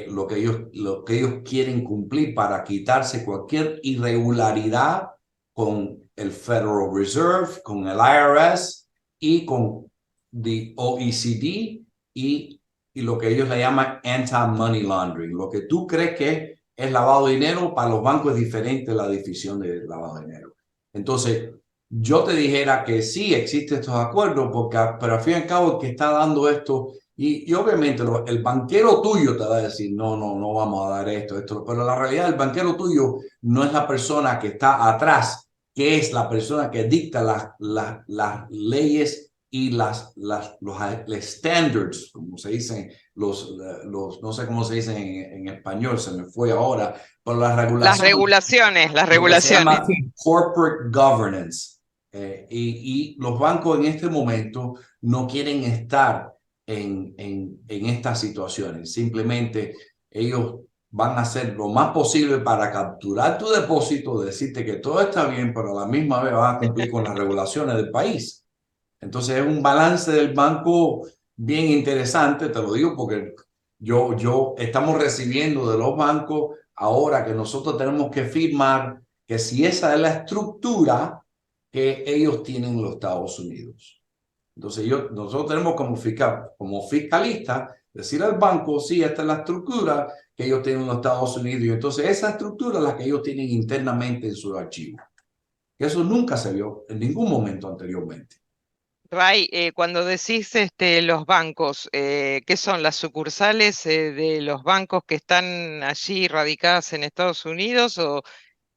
lo que ellos quieren cumplir para quitarse cualquier irregularidad con el Federal Reserve, con el IRS y con the OECD y lo que ellos le llaman anti-money laundering. Lo que tú crees que es lavado de dinero, para los bancos es diferente la definición de lavado de dinero. Entonces, yo te dijera que sí existen estos acuerdos, porque, pero al fin y al cabo el que está dando esto y obviamente el banquero tuyo te va a decir, no vamos a dar esto, pero la realidad el banquero tuyo no es la persona que está atrás, que es la persona que dicta las leyes y los standards, como se dicen, no sé cómo se dicen en español, se me fue ahora, pero las Las regulaciones, regulaciones, las lo que se regulaciones. llama corporate governance. Y los bancos en este momento no quieren estar en estas situaciones. Simplemente ellos van a hacer lo más posible para capturar tu depósito, decirte que todo está bien, pero a la misma vez van a cumplir con las regulaciones del país. Entonces es un balance del banco bien interesante, te lo digo porque estamos recibiendo de los bancos ahora que nosotros tenemos que firmar que si esa es la estructura que ellos tienen en los Estados Unidos. Entonces nosotros tenemos como fiscalista decir al banco, sí, esta es la estructura que ellos tienen en los Estados Unidos. Y entonces esa estructura es la que ellos tienen internamente en sus archivos. Eso nunca se vio en ningún momento anteriormente. Ray, cuando decís los bancos, ¿qué son las sucursales de los bancos que están allí radicadas en Estados Unidos o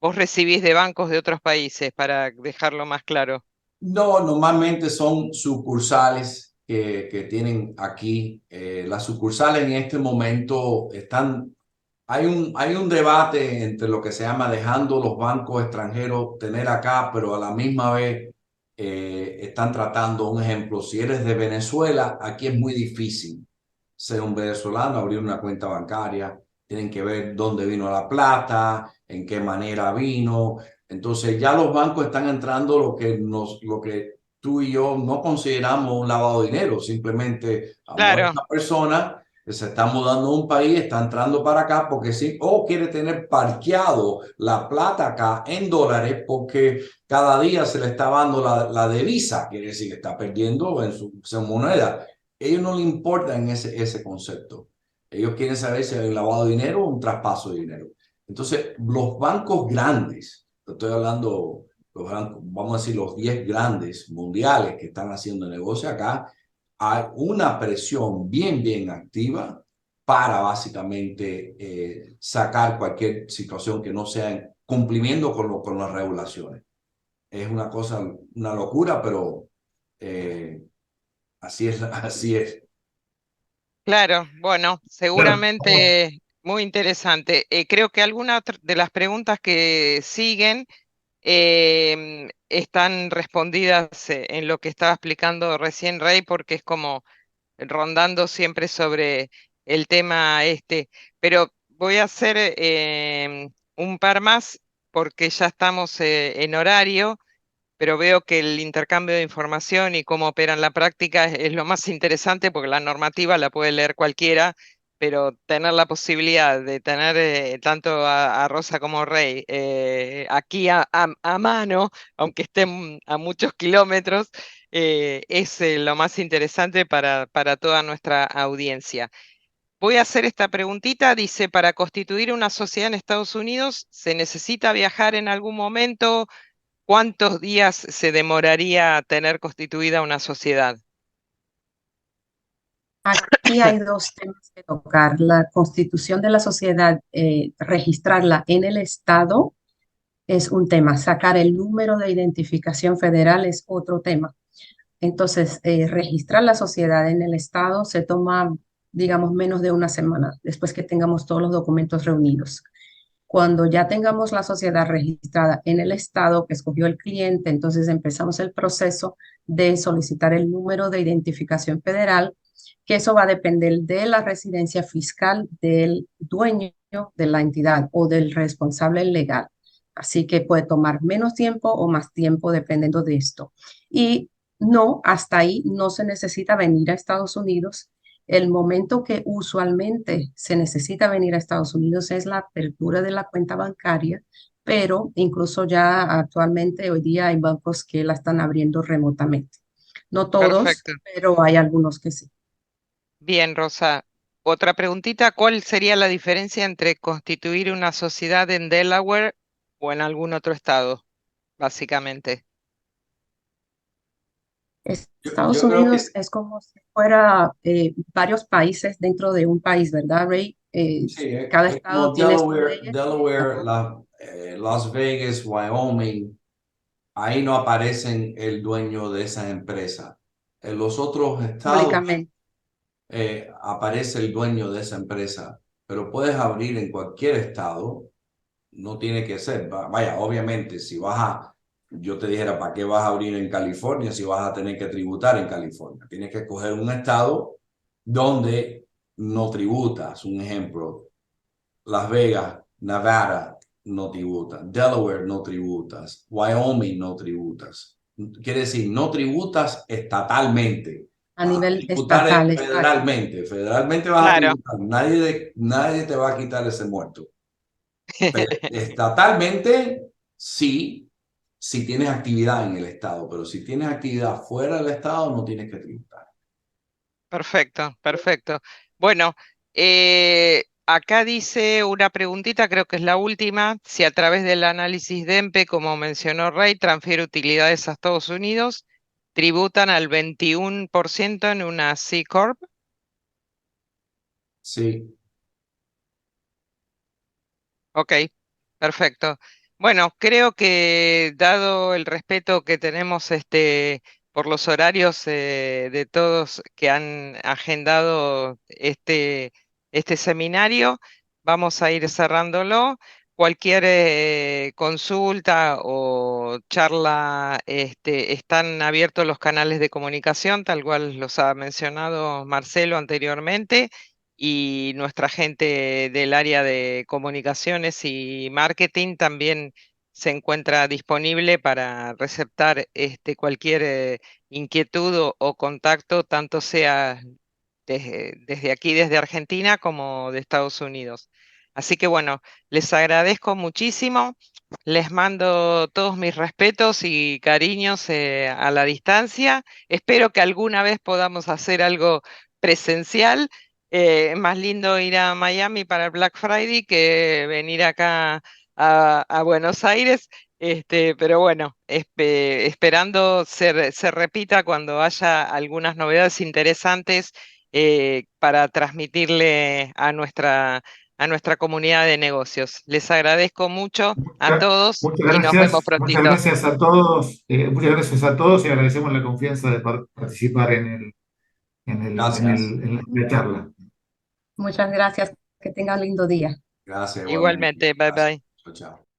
vos recibís de bancos de otros países para dejarlo más claro? No, normalmente son sucursales que tienen aquí. Las sucursales en este momento están, hay un debate entre lo que se llama dejando los bancos extranjeros tener acá, pero a la misma vez están tratando, un ejemplo, si eres de Venezuela, aquí es muy difícil ser un venezolano, abrir una cuenta bancaria, tienen que ver dónde vino la plata, en qué manera vino. Entonces ya los bancos están entrando lo que tú y yo no consideramos un lavado de dinero, simplemente a Claro, esta persona que se está mudando a un país, está entrando para acá porque sí, o quiere tener parqueado la plata acá en dólares porque cada día se le está dando la divisa, quiere decir que está perdiendo en su moneda. A ellos no le importa en ese concepto. Ellos quieren saber si hay un lavado de dinero o un traspaso de dinero. Entonces, los bancos grandes, estoy hablando, los bancos, vamos a decir los 10 grandes mundiales que están haciendo negocio acá, hay una presión bien activa para básicamente sacar cualquier situación que no sea en cumplimiento con las regulaciones. Es una cosa, una locura, pero así es, así es. Claro, bueno, Claro, seguramente muy interesante. Creo que algunas de las preguntas que siguen están respondidas en lo que estaba explicando recién Rey, porque es como rondando siempre sobre el tema este. Pero voy a hacer un par más porque ya estamos en horario, pero veo que el intercambio de información y cómo opera en la práctica es lo más interesante porque la normativa la puede leer cualquiera, pero tener la posibilidad de tener tanto a Rosa como Rey aquí a mano, aunque estén a muchos kilómetros, es lo más interesante para toda nuestra audiencia. Voy a hacer esta preguntita. Dice, para constituir una sociedad en Estados Unidos, ¿se necesita viajar en algún momento? ¿Cuántos días se demoraría tener constituida una sociedad? Aquí hay dos temas que tocar. La constitución de la sociedad, registrarla en el estado es un tema. Sacar el número de identificación federal es otro tema. Entonces, registrar la sociedad en el estado se toma, digamos, menos de una semana después que tengamos todos los documentos reunidos. Cuando ya tengamos la sociedad registrada en el estado que escogió el cliente, entonces empezamos el proceso de solicitar el número de identificación federal, que eso va a depender de la residencia fiscal del dueño de la entidad o del responsable legal. Así que puede tomar menos tiempo o más tiempo dependiendo de esto. Y no, hasta ahí no se necesita venir a Estados Unidos. El momento que usualmente se necesita venir a Estados Unidos es la apertura de la cuenta bancaria, pero incluso ya actualmente hoy día hay bancos que la están abriendo remotamente. No todos, Perfecto. pero hay algunos que sí. Bien, Rosa. Otra preguntita, ¿cuál sería la diferencia entre constituir una sociedad en Delaware o en algún otro estado, básicamente? Estados Yo creo Unidos que es como si fuera varios países dentro de un país, ¿verdad, Ray? sí, Cada es estado como tiene sus Delaware, leyes. Delaware, Ajá. Las Vegas, Wyoming, ahí no aparecen el dueño de esa empresa. En los otros estados Públicamente. aparece el dueño de esa empresa, pero puedes abrir en cualquier estado, no tiene que ser. Vaya, obviamente, si vas a, yo te dijera, ¿para qué vas a abrir en California si vas a tener que tributar en California? Tienes que escoger un estado donde no tributas. Un ejemplo, Las Vegas, Nevada, no tributas. Delaware, no tributas. Wyoming, no tributas. Quiere decir, no tributas estatalmente. A Vas a nivel tributar estatal, exacto. federalmente. Federalmente vas a Claro. tributar. Nadie te va a quitar ese muerto. Pero estatalmente, sí, si tienes actividad en el estado. Pero si tienes actividad fuera del estado, no tienes que tributar. Perfecto, perfecto. Bueno, acá dice una preguntita, creo que es la última. Si a través del análisis de EMPE, como mencionó Ray, transfiere utilidades a Estados Unidos, tributan al 21% en una C Corp. Sí. Ok, perfecto. Bueno, creo que dado el respeto que tenemos por los horarios de todos que han agendado este seminario, vamos a ir cerrándolo. Cualquier consulta o charla, están abiertos los canales de comunicación, tal cual los ha mencionado Marcelo anteriormente y nuestra gente del área de comunicaciones y marketing también se encuentra disponible para receptar cualquier inquietud o contacto, tanto sea desde aquí, desde Argentina, como de Estados Unidos. Así que bueno, les agradezco muchísimo. Les mando todos mis respetos y cariños a la distancia. Espero que alguna vez podamos hacer algo presencial. Más lindo ir a Miami para el Black Friday que venir acá a Buenos Aires. Pero bueno, esperando se repita cuando haya algunas novedades interesantes para transmitirle a nuestra comunidad de negocios. Les agradezco mucho a todos y nos vemos Muchas prontito. gracias a todos, muchas gracias a todos y agradecemos la confianza de participar Gracias. en la charla. Muchas gracias. Que tengan lindo día. Gracias igualmente. Igualmente, bye Gracias. bye. Chao, chao.